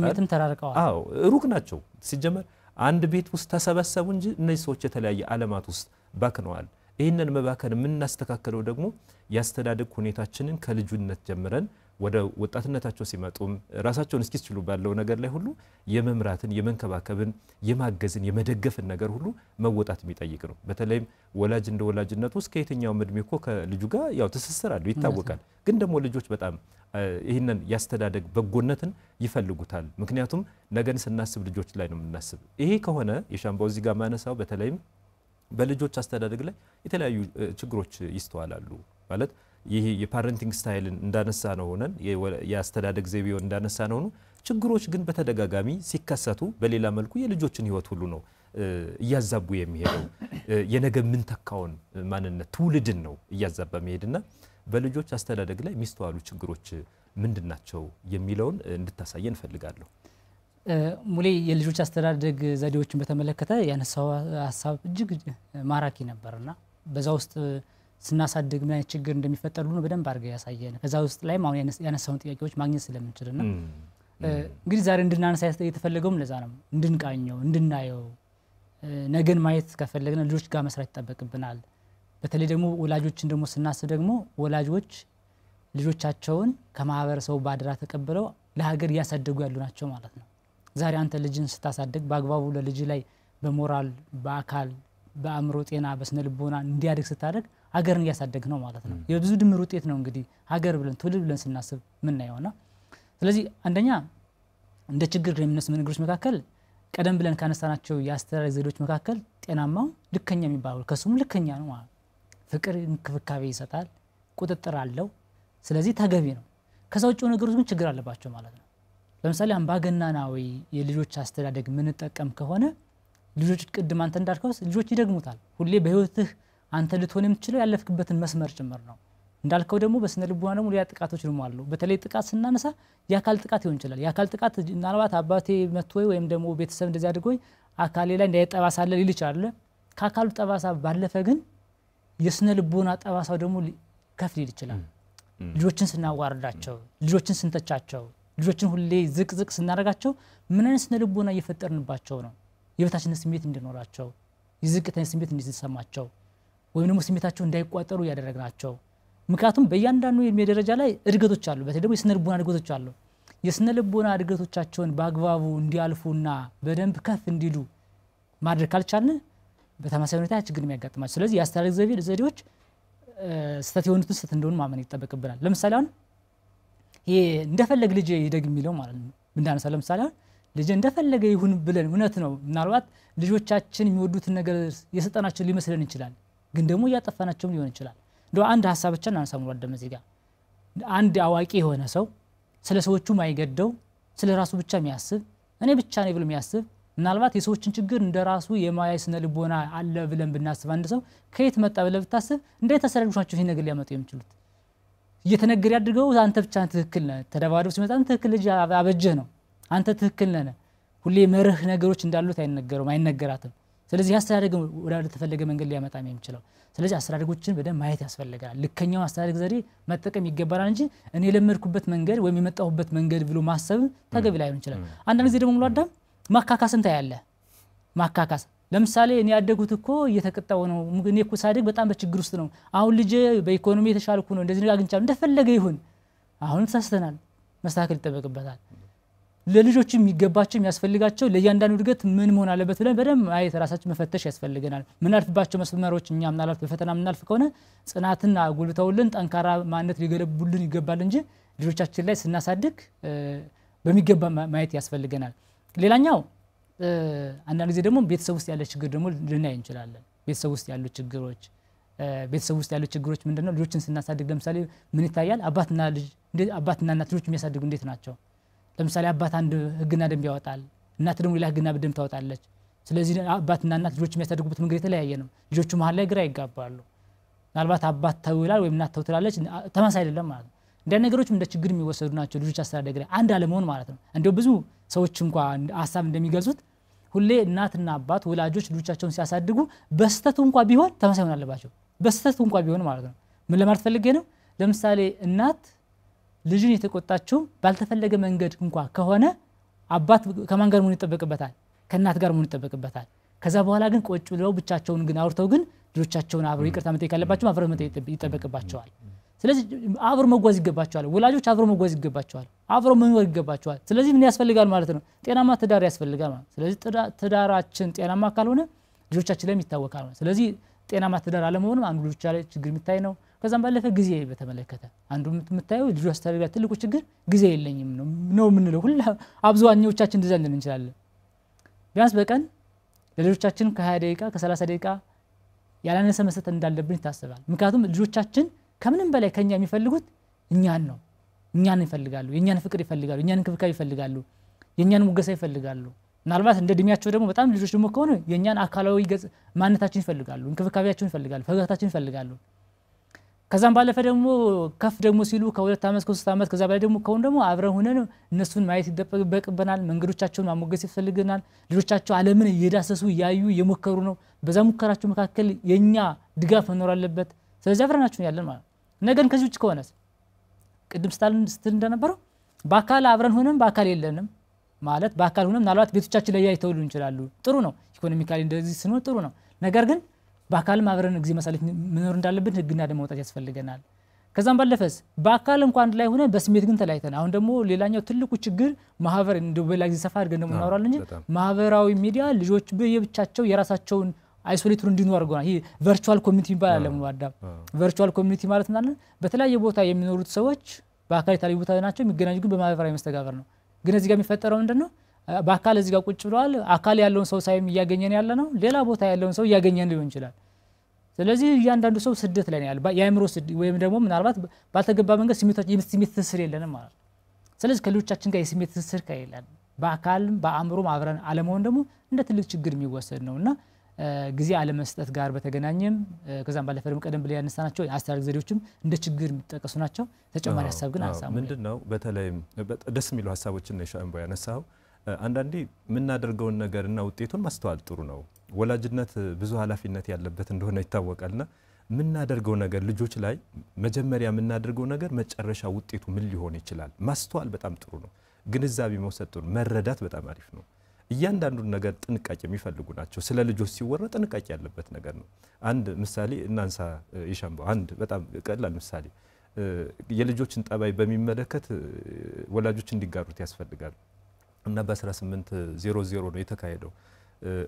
Speaker 1: አዎ ሩቅ ናቸው። ሲጀመር አንድ ቤት ውስጥ ተሰበሰቡ እንጂ እነዚህ ሰዎች የተለያየ ዓለማት ውስጥ ባክነዋል። ይህንን መባከን የምናስተካክለው ደግሞ ያስተዳደግ ሁኔታችንን ከልጅነት ጀምረን ወደ ወጣትነታቸው ሲመጡም ራሳቸውን እስኪችሉ ባለው ነገር ላይ ሁሉ የመምራትን፣ የመንከባከብን፣ የማገዝን፣ የመደገፍን ነገር ሁሉ መወጣት የሚጠይቅ ነው። በተለይም ወላጅ እንደ ወላጅነቱ እስከ የትኛው እድሜ እኮ ከልጁ ጋር ያው ትስስር አለው ይታወቃል። ግን ደግሞ ልጆች በጣም ይህንን ያስተዳደግ በጎነትን ይፈልጉታል። ምክንያቱም ነገን ስናስብ ልጆች ላይ ነው የምናስብ። ይሄ ከሆነ የሻምባው እዚህ ጋር ማነሳው በተለይም በልጆች አስተዳደግ ላይ የተለያዩ ችግሮች ይስተዋላሉ ማለት ይሄ የፓረንቲንግ ስታይልን እንዳነሳ ነው ሆነን የአስተዳደግ ዘይቤውን እንዳነሳ ነው ችግሮች ግን በተደጋጋሚ ሲከሰቱ በሌላ መልኩ የልጆችን ህይወት ሁሉ ነው እያዛቡ የሚሄደው የነገ ምን ተካውን ማንነት ትውልድን ነው እያዛባ የሚሄድና በልጆች አስተዳደግ ላይ የሚስተዋሉ ችግሮች ምንድናቸው የሚለውን እንድታሳየን ፈልጋለሁ።
Speaker 2: ሙሌ የልጆች አስተዳደግ ዘዴዎችን በተመለከተ ያነሳው ሐሳብ እጅግ ማራኪ ነበርና በዛ ውስጥ ስናሳድግ ምን አይነት ችግር እንደሚፈጠር ሁሉ በደንብ አድርገህ ያሳየን ከዛ ውስጥ ላይ ማውን ያነሳውን ጥያቄዎች ማግኘት ስለምንችልና እንግዲህ ዛሬ እንድናነሳ የተፈለገውም ለዛ ነው እንድንቃኘው እንድናየው ነገን ማየት ከፈለግን ልጆች ጋር መስራት ይጠበቅብናል። በተለይ ደግሞ ወላጆችን ደግሞ ስናስብ ደግሞ ወላጆች ልጆቻቸውን ከማህበረሰቡ ባድራ ተቀበለው ለሀገር ያሳደጉ ያሉ ናቸው ማለት ነው። ዛሬ አንተ ልጅን ስታሳድግ በአግባቡ ለልጅ ላይ በሞራል በአካል በአእምሮ ጤና በስነ ልቦና እንዲያድግ ስታደግ ሀገርን ያሳደግ ነው ማለት ነው። የብዙ ድምር ውጤት ነው እንግዲህ ሀገር ብለን ትውልድ ብለን ስናስብ ምን ናየውና ስለዚህ አንደኛ እንደ ችግር የሚነሱ ነገሮች መካከል ቀደም ብለን ካነሳናቸው የአስተዳደግ ዘዴዎች መካከል ጤናማው ልከኛ የሚባለው ከስሙ ልከኛ ነው ማለት ፍቅር እንክብካቤ ይሰጣል ቁጥጥር አለው ስለዚህ ተገቢ ነው። ከዛው ጭው ነገሮች ግን ችግር አለባቸው ማለት ነው። ለምሳሌ አምባገነናዊ የልጆች አስተዳደግ ምን ተጠቀም ከሆነ ልጆች ቅድም አንተ እንዳልከው ልጆች ይደግሙታል ሁሌ በህይወትህ አንተ ልትሆን የምትችለው ያለፍክበትን መስመር ጭምር ነው። እንዳልከው ደግሞ በስነ ልቦና ደግሞ ያ ጥቃቶች ደግሞ አሉ። በተለይ ጥቃት ስናነሳ ያካል ጥቃት ይሆን ይችላል። ያካል ጥቃት ምናልባት አባቴ መጥቶይ ወይም ደግሞ ቤተሰብ እንደዚህ አድርጎይ አካሌ ላይ እንዳይጠባሳለ ሊል ይችላል። ካካሉ ጠባሳ ባለፈ ግን የስነ ልቦና ጠባሳው ደግሞ ከፍ ሊል ይችላል። ልጆችን ስናዋርዳቸው ልጆችን ስንተቻቸው ልጆችን ሁሌ ዝቅ ስናረጋቸው ምን አይነት ስነ ልቦና እየፈጠርንባቸው ነው? የበታችነት ስሜት እንዲኖራቸው የዝቅተኛ ስሜት እንዲሰማቸው ወይም ደግሞ ስሜታቸው እንዳይቋጠሩ ያደረግናቸው ምክንያቱም በእያንዳንዱ የደረጃ ላይ እድገቶች አሉ። በተለይ ደግሞ የስነ ልቦና እድገቶች አሉ። የስነ ልቦና እድገቶቻቸውን በአግባቡ እንዲያልፉና በደንብ ከፍ እንዲሉ ማድረግ ካልቻልን በተመሳሳይ ሁኔታ ችግር የሚያጋጥማቸው ስለዚህ የአስተዳደግ ዘዴዎች ስህተት የሆኑትን ስህተት እንደሆኑ ማመን ይጠበቅብናል። ለምሳሌ አሁን ይሄ እንደፈለገ ልጅ ይደግ የሚለው ማለት ነው እንዳነሳ ለምሳሌ አሁን ልጅ እንደፈለገ ይሁን ብለን እውነት ነው ምናልባት ልጆቻችን የሚወዱትን ነገር የሰጠናቸው ሊመስለን ይችላል ግን ደግሞ ያጠፋናቸው ሊሆን ይችላል። እንደው አንድ ሐሳብ ብቻ እናንሳ ሙሉ አደም እዚህ ጋር አንድ አዋቂ የሆነ ሰው ስለ ሰዎቹ ማይገደው ስለ ራሱ ብቻ የሚያስብ እኔ ብቻ ነኝ ብሎ የሚያስብ ምናልባት የሰዎችን ችግር እንደራሱ የማያስነ ልቦና አለ ብለን ብናስብ አንድ ሰው ከየት መጣ ብለን ብታስብ እንዴት ተሰረግሻችሁ ይሄ ነገር ሊያመጡ የሚችሉት እየተነገረ ያድርገው አንተ ብቻ ትክክል ነህ ተደባደብ ሲመጣ አንተ ትክክል ልጅ አበጀህ ነው አንተ ትክክል ነህ ሁሌ መርህ ነገሮች እንዳሉት አይነገራትም። ስለዚህ አስተዳደግ ወደ ተፈለገ መንገድ ሊያመጣ የሚችለው ስለዚህ አስተዳደጎችን በደም ማየት ያስፈልጋል። ልከኛው አስተዳደግ ዘዴ መጠቀም ይገባል እንጂ እኔ ለመርኩበት መንገድ ወይም የመጣሁበት መንገድ ብሎ ማሰብ ተገቢ ላይሆን ይችላል። አንዳንድ ጊዜ ደግሞ ሙሉ አዳም ማካካስን ታያለህ። ማካካስ ለምሳሌ እኔ ያደጉት እኮ እየተቀጣው ነው እኔ እኮ ሳደግ በጣም በችግር ውስጥ ነው አሁን ልጅ በኢኮኖሚ የተሻልኩ ነው እንደዚህ ነገር አግኝቻለሁ እንደፈለገ ይሁን አሁን ተሳስተናል መስተካከል ይጠበቅበታል። ለልጆች የሚገባቸው የሚያስፈልጋቸው ለያንዳንዱ እድገት ምን መሆን አለበት ብለን በደም አይት ራሳችን መፈተሽ ያስፈልገናል። ምን አልፈባቸው መስመሮች እኛ ምናልባት በፈተና ምናልፍ ከሆነ ጽናትና ጉልበታውልን ጠንካራ ማንነት ሊገለቡልን ይገባል እንጂ ልጆቻችን ላይ ስናሳድግ በሚገባ ማየት ያስፈልገናል። ሌላኛው አንዳንድ ጊዜ ደግሞ ቤተሰብ ውስጥ ያለ ችግር ደግሞ ልናይ እንችላለን። ቤተሰብ ውስጥ ያሉ ችግሮች ምንድነው? ልጆችን ስናሳድግ ለምሳሌ ምን ይታያል? አባትና እናት ልጆች የሚያሳድጉ እንዴት ናቸው? ለምሳሌ አባት አንድ ህግና ደንብ ያወጣል እናት ደግሞ ሌላ ህግና ደንብ ታወጣለች። ስለዚህ አባትና እናት ልጆች የሚያሳድጉበት መንገድ የተለያየ ነው። ልጆቹ መሃል ላይ ግራ ይጋባሉ። ምናልባት አባት ተው ይላል ወይም እናት ተው ትላለች ተመሳሳይ አይደለም ማለት ነው። እንደ ነገሮችም እንደ ችግር የሚወሰዱ ናቸው ልጆች አስተዳደግ ላይ አንድ አለመሆን ማለት ነው። እንደው ብዙ ሰዎች እንኳን ሐሳብ እንደሚገልጹት ሁሌ እናትና አባት ወላጆች ልጆቻቸውን ሲያሳድጉ በስተት እንኳን ቢሆን ተመሳሳይ ሆነ አለባቸው። በስተት እንኳን ቢሆን ማለት ነው። ምን ለማለት ፈልጌ ነው? ለምሳሌ እናት ልጅን የተቆጣቸው ባልተፈለገ መንገድ እንኳን ከሆነ አባት ከማን ጋር መሆን ይጠበቅበታል? ከእናት ጋር መሆን ይጠበቅበታል። ከዛ በኋላ ግን ቆጭ ብለው ብቻቸውን ግን አውርተው ግን ልጆቻቸውን አብረው ይቅርታ መጠየቅ አለባቸው አብረው መጠየቅ ይጠበቅባቸዋል። ስለዚህ አብረው መጓዝ ይገባቸዋል። ወላጆች አብረው መጓዝ ይገባቸዋል። አብረው መኖር ይገባቸዋል። ስለዚህ ምን ያስፈልጋል ማለት ነው? ጤናማ ትዳር ያስፈልጋል ማለት። ስለዚህ ትዳራችን ጤናማ ካልሆነ ልጆቻችን ላይ ይታወቃል ማለት። ስለዚህ ጤናማ ትዳር አለመሆኑ አንዱ ልጆች ላይ ችግር የሚታይ ነው። ከዛም ባለፈ ጊዜ በተመለከተ አንዱ የምታየው ልጅ አስተዳደግ ትልቁ ችግር ጊዜ የለኝም ነው የምንለው ሁሉ አብዛኞቻችን እንደዛ እንችላለን። ቢያንስ በቀን ለልጆቻችን ከ20 ደቂቃ ከ30 ደቂቃ ያላነሰ መስጠት እንዳለብን ይታሰባል ምክንያቱም ልጆቻችን ከምንም በላይ ከኛ የሚፈልጉት እኛን ነው እኛን ይፈልጋሉ የኛን ፍቅር ይፈልጋሉ የኛን እንክብካቤ ይፈልጋሉ የኛን ሙገሳ ይፈልጋሉ ምናልባት እንደ ድሚያቸው ደግሞ በጣም ልጆች ደግሞ ከሆነ የኛን አካላዊ ገጽ ማንነታችን ይፈልጋሉ እንክብካቤያችን ይፈልጋሉ ፈገግታችን ይፈልጋሉ ከዛም ባለፈ ደግሞ ከፍ ደግሞ ሲሉ ከ2 አመት ከ3 አመት ከዛ በላይ ደግሞ ከሆነ ደግሞ አብረን ሆነን እነሱን ማየት ይደበቅበናል መንገዶቻቸውን ማሞገስ ይፈልገናል ልጆቻቸው ዓለምን እየዳሰሱ ያዩ የሞከሩ ነው በዛ ሙከራቸው መካከል የኛ ድጋፍ መኖር አለበት ስለዚህ አብረናችሁ ያለን ማለት ነገር ከዚህ ውጭ ከሆነስ ቅድም ስትል እንደነበረው በአካል አብረን ሆነን በአካል የለንም ማለት በአካል ሆነን ምናልባት ቤቶቻችን ላይ ያይተውሉ እንችላሉ ጥሩ ነው ኢኮኖሚካሊ እንደዚህ ስኖር ጥሩ ነው ነገር ግን በአካል ማብረን ግዜ መሳለፍ መኖር እንዳለበት ህግና ደም ማውጣት ያስፈልገናል ከዛም ባለፈስ በአካል እንኳን ላይ ሆነ በስሜት ግን ተላይተን አሁን ደግሞ ሌላኛው ትልቁ ችግር ማህበር እንደው በላጊዜ ሰፋ አድርገን ደግሞ እናወራለን እንጂ ማህበራዊ ሚዲያ ልጆች በየብቻቸው የራሳቸውን አይሶሌትሩ እንዲኖር አድርገዋል ይሄ ቨርቹዋል ኮሚኒቲ ይባላል ለምን ዋዳ ቨርቹዋል ኮሚኒቲ ማለት ማለት በተለያየ ቦታ የሚኖሩት ሰዎች በአካል ታሪክ ቦታ ናቸው የሚገናኙ ግን በማህበራዊ መስተጋብር ነው ግን እዚህ ጋር የሚፈጠረው ምንድነው በአካል እዚህ ጋር ቁጭ ብለዋል አካል ያለውን ሰው ሳይም ያገኘን ያለ ነው ሌላ ቦታ ያለውን ሰው ያገኘን ሊሆን ይችላል ስለዚህ ያንዳንዱ ሰው ስደት ላይ ነው ያለ ያይምሮ ስድ ወይም ደግሞ ምናልባት ባልተገባ መንገድ ስሜት ትስስር የለንም ማለት ስለዚህ ከልጆቻችን ጋር የስሜት ትስስር ከሌለን በአካልም በአእምሮም አብረን አለመሆን ደግሞ እንደ ትልቅ ችግር የሚወሰድ ነውና ጊዜ አለመስጠት ጋር በተገናኘም ከዛም ባለፈ ደግሞ ቀደም ብለ ያነሳናቸው አስተዳደግ ዘዴዎችም እንደ ችግር የሚጠቀሱ ናቸው ተጨማሪ ሐሳብ ግን አንሳሙ
Speaker 1: ምንድነው በተለይም ደስ የሚሉ ሐሳቦችን ነው ሻምቦ ያነሳው አንዳንዴ ምናደርገውን ነገርና ውጤቱን ማስተዋል ጥሩ ነው ወላጅነት ብዙ ኃላፊነት ያለበት እንደሆነ ይታወቃልና ምናደርገው ነገር ልጆች ላይ መጀመሪያ ምናደርገው ነገር መጨረሻ ውጤቱ ምን ሊሆን ይችላል ማስተዋል በጣም ጥሩ ነው ግንዛቤ መውሰድ ጥሩ መረዳት በጣም አሪፍ ነው እያንዳንዱ ነገር ጥንቃቄ የሚፈልጉ ናቸው ስለ ልጆች ሲወራ ጥንቃቄ ያለበት ነገር ነው አንድ ምሳሌ እናንሳ ይሻምቦ አንድ በጣም ቀላል ምሳሌ የልጆችን ጠባይ በሚመለከት ወላጆች እንዲጋሩት ያስፈልጋል እና በ1800 ነው የተካሄደው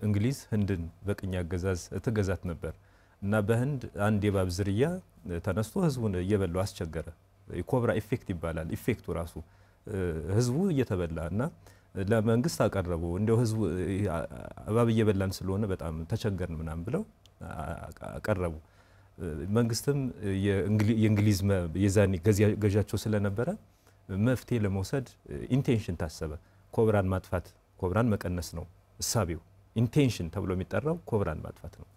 Speaker 1: እንግሊዝ ህንድን በቅኝ አገዛዝ ተገዛት ነበር እና በህንድ አንድ የባብ ዝርያ ተነስቶ ህዝቡን እየበላው አስቸገረ ኮብራ ኢፌክት ይባላል ኢፌክቱ ራሱ ህዝቡ እየተበላና ለመንግስት አቀረቡ እንደው ህዝቡ እባብ እየበላን ስለሆነ በጣም ተቸገርን ምናም ብለው አቀረቡ መንግስትም የእንግሊዝ የዛኒ ገዣቸው ስለነበረ መፍትሄ ለመውሰድ ኢንቴንሽን ታሰበ ኮብራን ማጥፋት ኮብራን መቀነስ ነው እሳቤው ኢንቴንሽን ተብሎ የሚጠራው ኮብራን ማጥፋት ነው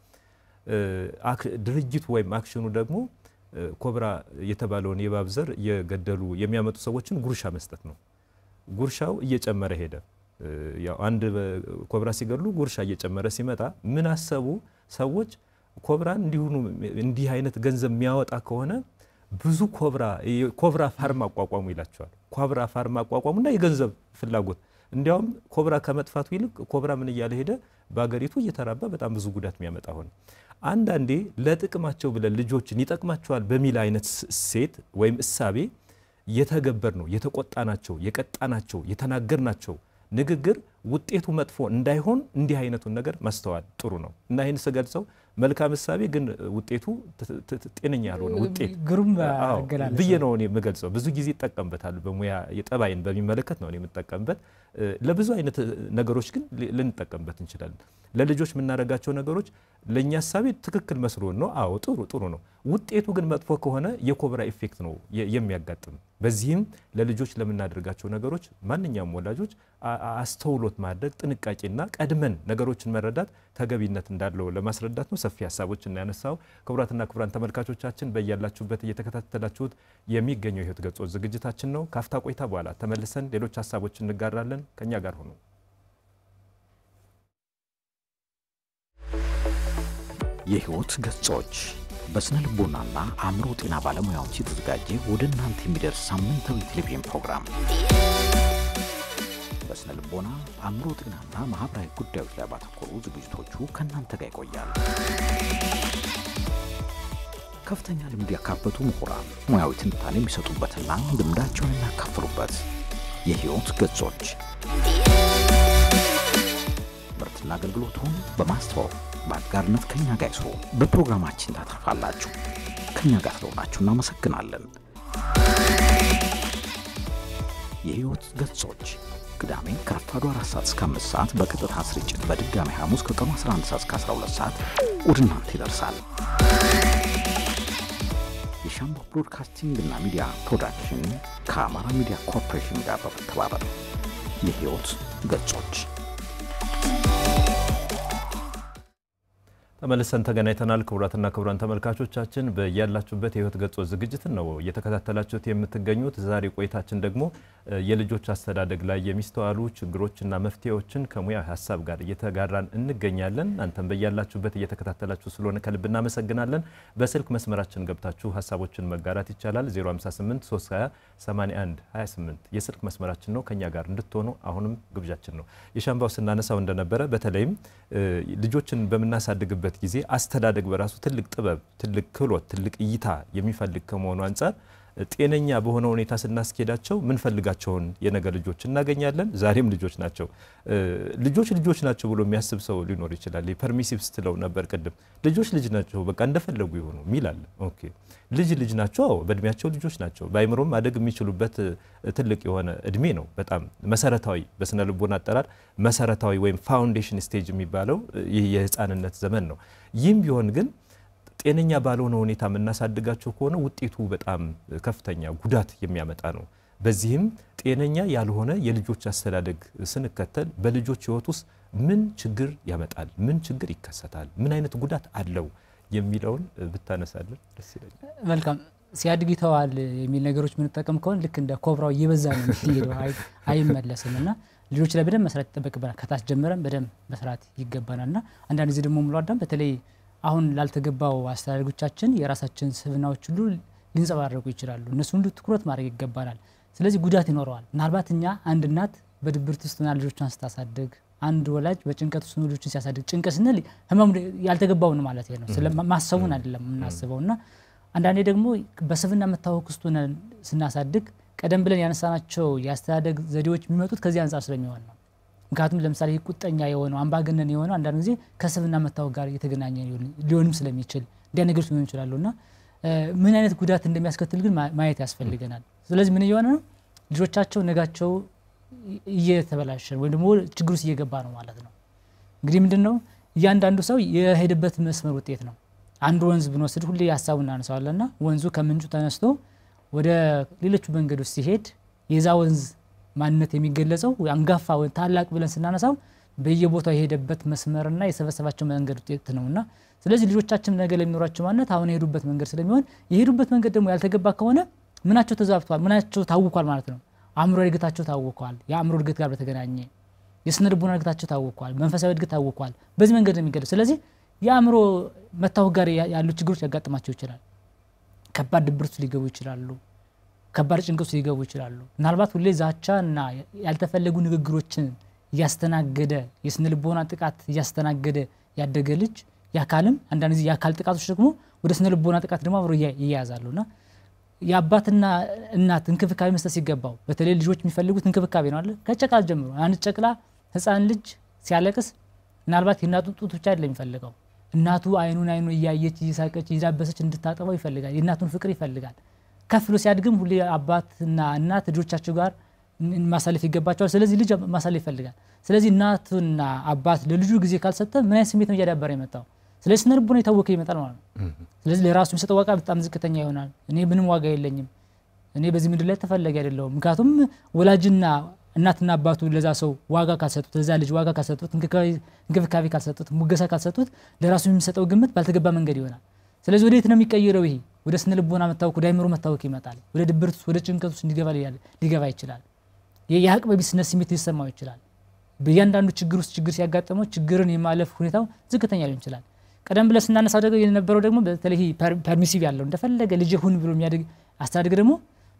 Speaker 1: ድርጅቱ ወይም አክሽኑ ደግሞ ኮብራ የተባለውን የባብ ዘር የገደሉ የሚያመጡ ሰዎችን ጉርሻ መስጠት ነው ጉርሻው እየጨመረ ሄደ ያው አንድ ኮብራ ሲገድሉ ጉርሻ እየጨመረ ሲመጣ ምን አሰቡ ሰዎች ኮብራን እንዲህ አይነት ገንዘብ የሚያወጣ ከሆነ ብዙ ኮብራ ፋርም አቋቋሙ ይላቸዋል ኮብራ ፋርም አቋቋሙና የገንዘብ ፍላጎት እንዲያውም ኮብራ ከመጥፋቱ ይልቅ ኮብራ ምን ይያለ ሄደ ባገሪቱ እየተራባ በጣም ብዙ ጉዳት የሚያመጣ ሆነ አንዳንዴ ለጥቅማቸው ብለን ልጆችን ይጠቅማቸዋል በሚል አይነት ሴት ወይም እሳቤ የተገበር ነው የተቆጣናቸው የቀጣናቸው የተናገርናቸው ንግግር ውጤቱ መጥፎ እንዳይሆን እንዲህ አይነቱን ነገር ማስተዋል ጥሩ ነው እና ይሄን ሰገልጸው መልካም እሳቤ ግን ውጤቱ ጤነኛ ያልሆነ ውጤት
Speaker 2: ግሩም አገላለጽ
Speaker 1: በየነው ነው የምገልጸው ብዙ ጊዜ ተጠቀምበታል በሙያ የጠባይን በሚመለከት ነው የምጠቀምበት ለብዙ አይነት ነገሮች ግን ልንጠቀምበት እንችላለን ለልጆች ምናረጋቸው ነገሮች ለኛ ሐሳብ ትክክል መስሎን ነው አዎ ጥሩ ነው ውጤቱ ግን መጥፎ ከሆነ የኮብራ ኢፌክት ነው የሚያጋጥም በዚህም ለልጆች ለምናደርጋቸው ነገሮች ማንኛውም ወላጆች አስተውሎት ማድረግ ጥንቃቄና ቀድመን ነገሮችን መረዳት ተገቢነት እንዳለው ለማስረዳት ነው ሰፊ ሐሳቦችን ያነሳው ክቡራትና ክቡራን ተመልካቾቻችን በእያላችሁበት እየተከታተላችሁት የሚገኘው ህይወት ገጾች ዝግጅታችን ነው ካፍታ ቆይታ በኋላ ተመልሰን ሌሎች ሐሳቦችን እንጋራለን ከኛ ጋር ሆኖ
Speaker 3: የህይወት ገጾች በስነ ልቦናና አእምሮ ጤና ባለሙያዎች የተዘጋጀ ወደ እናንተ የሚደርስ ሳምንታዊ ቴሌቪዥን ፕሮግራም በስነ ልቦና አእምሮ ጤናና ማህበራዊ ጉዳዮች ላይ ባተኮሩ ዝግጅቶቹ ከእናንተ ጋር ይቆያል ከፍተኛ ልምድ ያካበቱ ምሁራን ሙያዊ ትንታኔ የሚሰጡበትና ልምዳቸውን የሚያካፍሉበት የህይወት ገጾች ምርትና አገልግሎቱን በማስተዋወቅ በአጋርነት ከኛ ጋር ይስሩ በፕሮግራማችን ታተርፋላችሁ ከኛ ጋር ስለሆናችሁ እናመሰግናለን የህይወት ገጾች ቅዳሜ ከረፋዱ 4 ሰዓት እስከ 5 ሰዓት በቀጥታ ስርጭት በድጋሚ ሐሙስ ከቀኑ 11 ሰዓት እስከ 12 ሰዓት ወደ እናንተ ይደርሳል። የሻምበል ብሮድካስቲንግ እና ሚዲያ ፕሮዳክሽን ከአማራ ሚዲያ ኮርፖሬሽን ጋር በመተባበር የህይወት ገጾች
Speaker 1: ተመልሰን ተገናኝተናል። ክቡራትና ክቡራን ተመልካቾቻችን በያላችሁበት የህይወት ገጾች ዝግጅትን ነው እየተከታተላችሁት የምትገኙት። ዛሬ ቆይታችን ደግሞ የልጆች አስተዳደግ ላይ የሚስተዋሉ ችግሮችና መፍትሄዎችን ከሙያ ሐሳብ ጋር እየተጋራን እንገኛለን። አንተም በያላችሁበት እየተከታተላችሁ ስለሆነ ከልብ እናመሰግናለን። በስልክ መስመራችን ገብታችሁ ሐሳቦችን መጋራት ይቻላል። 058 320 81 28 የስልክ መስመራችን ነው። ከኛ ጋር እንድትሆኑ አሁንም ግብዣችን ነው። የሻምባው ስናነሳው እንደነበረ በተለይም ልጆችን በመናሳድግበት ጊዜ አስተዳደግ በራሱ ትልቅ ጥበብ፣ ትልቅ ክህሎት፣ ትልቅ እይታ የሚፈልግ ከመሆኑ አንፃር ጤነኛ በሆነ ሁኔታ ስናስኬዳቸው ምን ፈልጋቸውን የነገ ልጆች እናገኛለን። ዛሬም ልጆች ናቸው። ልጆች ናቸው ብሎ የሚያስብ ሰው ሊኖር ይችላል። ፐርሚሲቭ ስትለው ነበር ቅድም። ልጅ ናቸው በቃ እንደፈለጉ ይሆኑ ሚላል። ኦኬ ልጅ ናቸው፣ በእድሜያቸው ልጆች ናቸው። በአይምሮም ማደግ የሚችሉበት ትልቅ የሆነ እድሜ ነው። በጣም መሰረታዊ በስነ ልቦና አጠራር መሰረታዊ ወይም ፋውንዴሽን ስቴጅ የሚባለው ይህ የህፃንነት ዘመን ነው። ይህም ቢሆን ግን ጤነኛ ባልሆነ ሁኔታ የምናሳድጋቸው ከሆነ ውጤቱ በጣም ከፍተኛ ጉዳት የሚያመጣ ነው። በዚህም ጤነኛ ያልሆነ የልጆች አስተዳደግ ስንከተል በልጆች ህይወት ውስጥ ምን ችግር ያመጣል፣ ምን ችግር ይከሰታል፣ ምን አይነት ጉዳት አለው የሚለውን ብታነሳለን ደስ ይላል።
Speaker 2: መልካም ሲያድግ ይተዋል የሚል ነገሮች ምን ተጠቀም ከሆነ ልክ እንደ ኮብራው እየበዛ ነው የሚሄደው፣ አይመለስምና ልጆች ላይ በደንብ መስራት ይጠበቅብናል። ከታች ጀምረን በደንብ መስራት ይገባናልና አንዳንድ ጊዜ ደግሞ ሙሉ አዳም በተለይ አሁን ላልተገባው አስተዳደጎቻችን የራሳችን ስብናዎች ሁሉ ሊንጸባረቁ ይችላሉ። እነሱ ሁሉ ትኩረት ማድረግ ይገባናል። ስለዚህ ጉዳት ይኖረዋል። ምናልባት እኛ አንድ እናት በድብርት ውስጥ ሆና ልጆቿን ስታሳድግ፣ አንድ ወላጅ በጭንቀት ውስጥ ልጆቹን ሲያሳድግ፣ ጭንቀት ስንል ህመም ያልተገባው ነው ማለት ነው። ስለማሰቡን አይደለም እናስበውና አንዳንዴ ደግሞ በስብና መታወክ ውስጥ ሆነን ስናሳድግ ቀደም ብለን ያነሳናቸው የአስተዳደግ ዘዴዎች የሚመጡት ከዚህ አንፃር ስለሚሆን ነው። ምክንያቱም ለምሳሌ ቁጠኛ የሆነው አምባገነን የሆነው አንዳንድ ጊዜ ከስብና መታወክ ጋር የተገናኘ ሊሆንም ስለሚችል እንዲያ ነገሮች ሊሆኑ ይችላሉና ምን አይነት ጉዳት እንደሚያስከትል ግን ማየት ያስፈልገናል። ስለዚህ ምን እየሆነ ነው? ልጆቻቸው ነጋቸው እየተበላሸ ወይ ደግሞ ችግር ውስጥ እየገባ ነው ማለት ነው። እንግዲህ ምንድነው እያንዳንዱ ሰው የሄደበት መስመር ውጤት ነው። አንድ ወንዝ ብንወስድ ሁሌ ሐሳቡን እናነሳዋለንና ወንዙ ከምንጩ ተነስቶ ወደ ሌሎች መንገዶች ሲሄድ የዛ ወንዝ ማንነት የሚገለጸው አንጋፋ ወይ ታላቅ ብለን ስናነሳው በየቦታው የሄደበት መስመርና የሰበሰባቸው መንገድ ውጤት ነውና ስለዚህ ልጆቻችን ነገ ለሚኖራቸው ማንነት አሁን የሄዱበት መንገድ ስለሚሆን የሄዱበት መንገድ ደግሞ ያልተገባ ከሆነ ምናቸው ተዛብቷል፣ ምናቸው ታውቋል ማለት ነው። አእምሮ እድገታቸው ታውቋል። የአእምሮ እድገት ጋር በተገናኘ የስነ ልቦና እድገታቸው ታውቋል፣ መንፈሳዊ እድገት ታውቋል። በዚህ መንገድ ነው የሚገለጸው። ስለዚህ የአእምሮ መታወክ ጋር ያሉ ችግሮች ያጋጥማቸው ይችላል። ከባድ ድብርት ሊገቡ ይችላሉ። ከባድ ጭንቀት ሊገቡ ይችላሉ። ምናልባት ሁሌ ዛቻና ያልተፈለጉ ንግግሮችን ያስተናገደ የስነ ልቦና ጥቃት ያስተናገደ ያደገ ልጅ ያካልም አንዳንድ ጊዜ ያካል ጥቃቶች ደግሞ ወደ ስነ ልቦና ጥቃት ደግሞ አብሮ ይያዛሉና የአባትና እናት እንክብካቤ መስጠት ሲገባው በተለይ ልጆች የሚፈልጉት እንክብካቤ ነው አይደል? ከጨቅላ ጀምሮ አንድ ጨቅላ ህፃን ልጅ ሲያለቅስ ምናልባት የእናቱን ጡት ብቻ አይደለም የሚፈልገው። እናቱ አይኑን እያየች እየሳቀች እያዳበሰች እንድታጠባው ይፈልጋል። የእናቱን ፍቅር ይፈልጋል። ከፍሎ ሲያድግም ሁሌ አባትና እናት ልጆቻቸው ጋር ማሳለፍ ይገባቸዋል። ስለዚህ ልጅ ማሳለፍ ይፈልጋል። ስለዚህ እናቱና አባት ለልጁ ጊዜ ካልሰጠ ምን አይነት ስሜት ነው እያዳበረ የመጣው? ስለዚህ ስነ ልቦና የታወከ ይመጣል ማለት ነው። ስለዚህ ለራሱ የሚሰጠው ዋጋ በጣም ዝቅተኛ ይሆናል። እኔ ምንም ዋጋ የለኝም፣ እኔ በዚህ ምድር ላይ ተፈላጊ አይደለሁም። ምክንያቱም ወላጅና እናትና አባቱ ለዛ ሰው ዋጋ ካልሰጡት፣ ለዛ ልጅ ዋጋ ካልሰጡት፣ እንክብካቤ ካልሰጡት፣ ሙገሳ ካልሰጡት ለራሱ የሚሰጠው ግምት ባልተገባ መንገድ ይሆናል። ስለዚህ ወዴት ነው የሚቀየረው? ይሄ ወደ ስነ ልቦና መታወክ፣ ወደ አእምሮ መታወክ ይመጣል። ወደ ድብርት፣ ወደ ጭንቀት ውስጥ ሊገባ ይችላል። የአቅመ ቢስነት ስሜት ሊሰማው ይችላል። በእያንዳንዱ ችግር ውስጥ ችግር ሲያጋጥመው ችግርን የማለፍ ሁኔታው ዝቅተኛ ሊሆን ይችላል። ቀደም ብለን ስናነሳው ደግሞ የነበረው ደግሞ በተለይ ፐርሚሲቭ ያለው እንደፈለገ ልጅ ሁን ብሎ የሚያድግ አስተዳደግ ደግሞ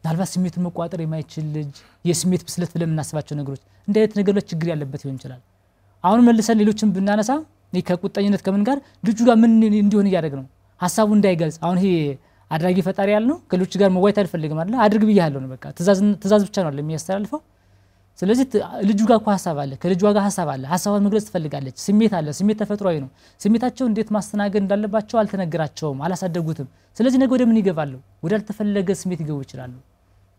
Speaker 2: ምናልባት ስሜቱን መቋጠር የማይችል ልጅ የስሜት ብስለት ብለን የምናስባቸው ነገሮች እንደ አይነት ነገሮች ችግር ያለበት ይሆን ይችላል። አሁን መልሰን ሌሎችን ብናነሳ ከቁጠኝነት ከምን ጋር ልጁ ጋር ምን እንዲሆን እያደረግ ነው ሐሳቡ እንዳይገልጽ። አሁን ይሄ አድራጊ ፈጣሪ ያልነው ከልጆች ጋር መዋየት አይፈልግም አይደል? አድርግ ብያለሁ ነው በቃ ትእዛዝ ብቻ ነው የሚያስተላልፈው። ስለዚህ ልጁ ጋር ሐሳብ አለ፣ ከልጁ ጋር ሐሳብ አለ፣ ሐሳቧን መግለጽ ትፈልጋለች። ስሜት አለ፣ ስሜት ተፈጥሯዊ ነው። ስሜታቸው እንዴት ማስተናገድ እንዳለባቸው አልተነገራቸውም፣ አላሳደጉትም። ስለዚህ ነገ ወደ ምን ይገባሉ? ወደ አልተፈለገ ስሜት ይገቡ ይችላሉ።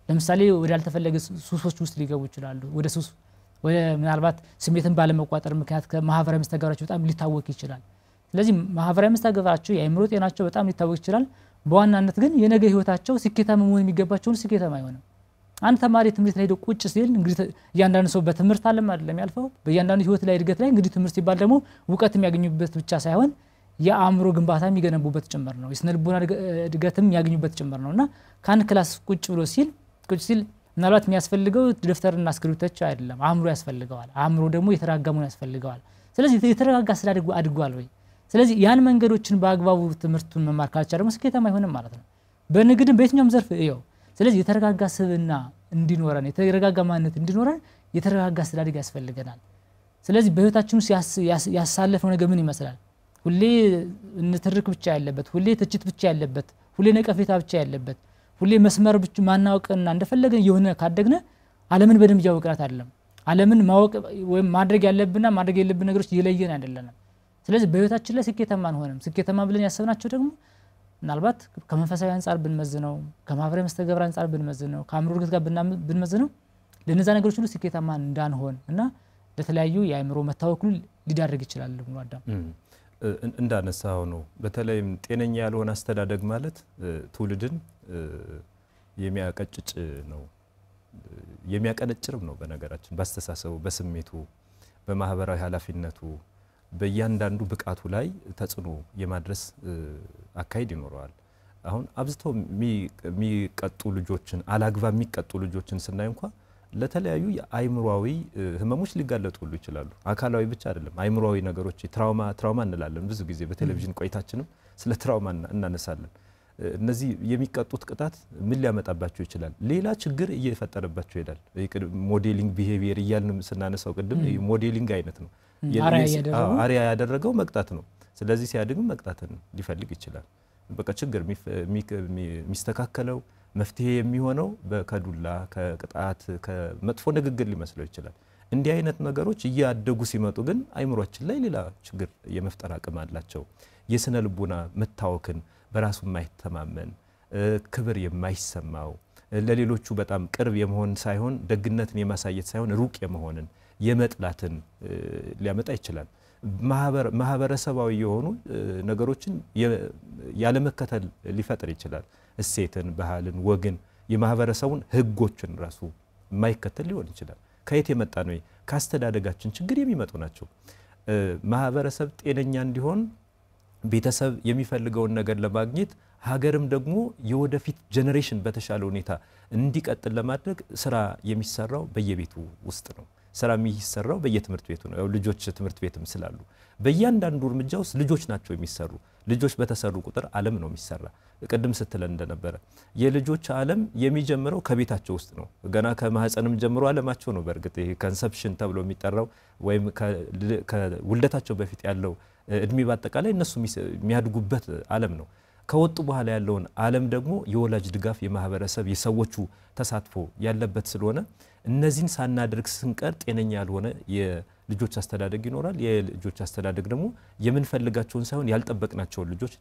Speaker 2: ለምሳሌ ወደ አልተፈለገ ሱሶች ውስጥ ሊገቡ ይችላሉ። ወደ ሱስ ወይ ምናልባት ስሜትን ባለመቋጠር ምክንያት ከማህበራዊ መስተጋብራቸው በጣም ሊታወቅ ይችላል። ስለዚህ ማህበራዊ መስተጋብራቸው የአእምሮ ጤናቸው በጣም ሊታወቅ ይችላል። በዋናነት ግን የነገ ህይወታቸው ስኬታማ መሆን የሚገባቸው ስኬታማ አይሆንም። አንድ ተማሪ ትምህርት ላይ ሄዶ ቁጭ ሲል እንግዲህ እያንዳንዱ ሰው በትምህርት ዓለም አይደለም ያልፈው በእያንዳንዱ ህይወት ላይ እድገት ላይ እንግዲህ ትምህርት ሲባል ደግሞ ዕውቀት የሚያገኙበት ብቻ ሳይሆን የአእምሮ ግንባታ የሚገነቡበት ጭምር ነው። የስነ ልቦና እድገትም የሚያገኙበት ጭምር ነውና ካን ክላስ ቁጭ ሲል ምናልባት የሚያስፈልገው ደፍተርና እስክሪብቶ አይደለም፣ አእምሮ ያስፈልገዋል። አእምሮ ደግሞ የተረጋጋሙን ያስፈልገዋል። ስለዚህ የተረጋጋ አስተዳደግ አድጓል ወይ? ስለዚህ ያን መንገዶችን በአግባቡ ትምህርቱን መማር ካልቻለ ደግሞ ስኬታማ አይሆንም ማለት ነው። በንግድም በየትኛውም ዘርፍ ይኸው። ስለዚህ የተረጋጋ ስብዕና እንዲኖረን የተረጋጋ ማንነት እንዲኖረን የተረጋጋ አስተዳደግ ያስፈልገናል። ስለዚህ በህይወታችን ውስጥ ያሳለፈው ነገር ምን ይመስላል? ሁሌ ንትርክ ብቻ ያለበት፣ ሁሌ ትችት ብቻ ያለበት፣ ሁሌ ነቀፌታ ብቻ ያለበት፣ ሁሌ መስመር ብቻ ማናውቅና እንደፈለገን የሆነ ካደግነ ዓለምን በደንብ ያወቅናት አይደለም። ዓለምን ማወቅ ወይም ማድረግ ያለብንና ማድረግ የሌለብን ነገሮች እየለየን አይደለም። ስለዚህ በህይወታችን ላይ ስኬታማ አንሆንም። ስኬታማ ብለን ያሰብናቸው ደግሞ ምናልባት ከመንፈሳዊ አንፃር ብንመዝነው፣ ከማህበራዊ መስተጋብር አንፃር ብንመዝነው፣ ከአእምሮ እድገት ጋር ብንመዝነው ለነዛ ነገሮች ሁሉ ስኬታማ እንዳንሆን እና ለተለያዩ የአእምሮ መታወክ ሁሉ ሊዳርግ ይችላል ነው አዳም
Speaker 1: እንዳነሳው ነው። በተለይም ጤነኛ ያልሆነ አስተዳደግ ማለት ትውልድን የሚያቀጭጭ ነው፣ የሚያቀነጭርም ነው። በነገራችን ባስተሳሰቡ፣ በስሜቱ፣ በማህበራዊ ኃላፊነቱ በእያንዳንዱ ብቃቱ ላይ ተጽዕኖ የማድረስ አካሄድ ይኖረዋል። አሁን አብዝተው የሚቀጡ ልጆችን አላግባብ የሚቀጡ ልጆችን ስናይ እንኳን ለተለያዩ የአይምሮአዊ ህመሞች ሊጋለጡ ሁሉ ይችላሉ። አካላዊ ብቻ አይደለም፣ አይምሮአዊ ነገሮች ትራውማ እንላለን። ብዙ ጊዜ በቴሌቪዥን ቆይታችንም ስለ ትራውማ እናነሳለን። እነዚህ የሚቀጡት ቅጣት ምን ሊያመጣባቸው ይችላል? ሌላ ችግር እየፈጠረባቸው ይሄዳል። ሞዴሊንግ ቢሄቪየር እያልን ስናነሳው ቅድም ሞዴሊንግ አይነት ነው። አሪያ ያደረገው መቅጣት ነው። ስለዚህ ሲያድግም መቅጣትን ሊፈልግ ይችላል። በቃ ችግር የሚስተካከለው መፍትሄ የሚሆነው ከዱላ ከቅጣት ከመጥፎ ንግግር ሊመስለው ይችላል። እንዲህ አይነት ነገሮች እያደጉ ሲመጡ ግን አይምሮአችን ላይ ሌላ ችግር የመፍጠር አቅም አላቸው። የስነ ልቦና መታወክን፣ በራሱ የማይተማመን ክብር የማይሰማው ለሌሎቹ በጣም ቅርብ የመሆን ሳይሆን ደግነትን የማሳየት ሳይሆን ሩቅ የመሆንን የመጥላትን ሊያመጣ ይችላል። ማህበረሰባዊ የሆኑ ነገሮችን ያለመከተል ሊፈጥር ይችላል። እሴትን፣ ባህልን፣ ወግን፣ የማህበረሰቡን ህጎችን ራሱ የማይከተል ሊሆን ይችላል። ከየት የመጣ ነው? ካስተዳደጋችን ችግር የሚመጡ ናቸው። ማህበረሰብ ጤነኛ እንዲሆን ቤተሰብ የሚፈልገውን ነገር ለማግኘት ሀገርም ደግሞ የወደፊት ጄኔሬሽን በተሻለ ሁኔታ እንዲቀጥል ለማድረግ ስራ የሚሰራው በየቤቱ ውስጥ ነው። ስራ የሚሰራው በየትምህርት ቤቱ ነው። ልጆች ትምህርት ቤትም ስላሉ በእያንዳንዱ እርምጃ ውስጥ ልጆች ናቸው የሚሰሩ። ልጆች በተሰሩ ቁጥር ዓለም ነው የሚሰራ። ቅድም ስትለን እንደነበረ የልጆች ዓለም የሚጀምረው ከቤታቸው ውስጥ ነው። ገና ከማህፀንም ጀምሮ ዓለማቸው ነው። በእርግጥ ይሄ ኮንሰፕሽን ተብሎ የሚጠራው ወይም ከውልደታቸው በፊት ያለው እድሜ በአጠቃላይ እነሱ የሚያድጉበት ዓለም ነው። ከወጡ በኋላ ያለውን ዓለም ደግሞ የወላጅ ድጋፍ፣ የማህበረሰብ የሰዎቹ ተሳትፎ ያለበት ስለሆነ እነዚህን ሳናደርግ ስንቀር ጤነኛ ያልሆነ የልጆች አስተዳደግ ይኖራል። የልጆች አስተዳደግ ደግሞ የምንፈልጋቸውን ሳይሆን ያልጠበቅናቸውን ልጆች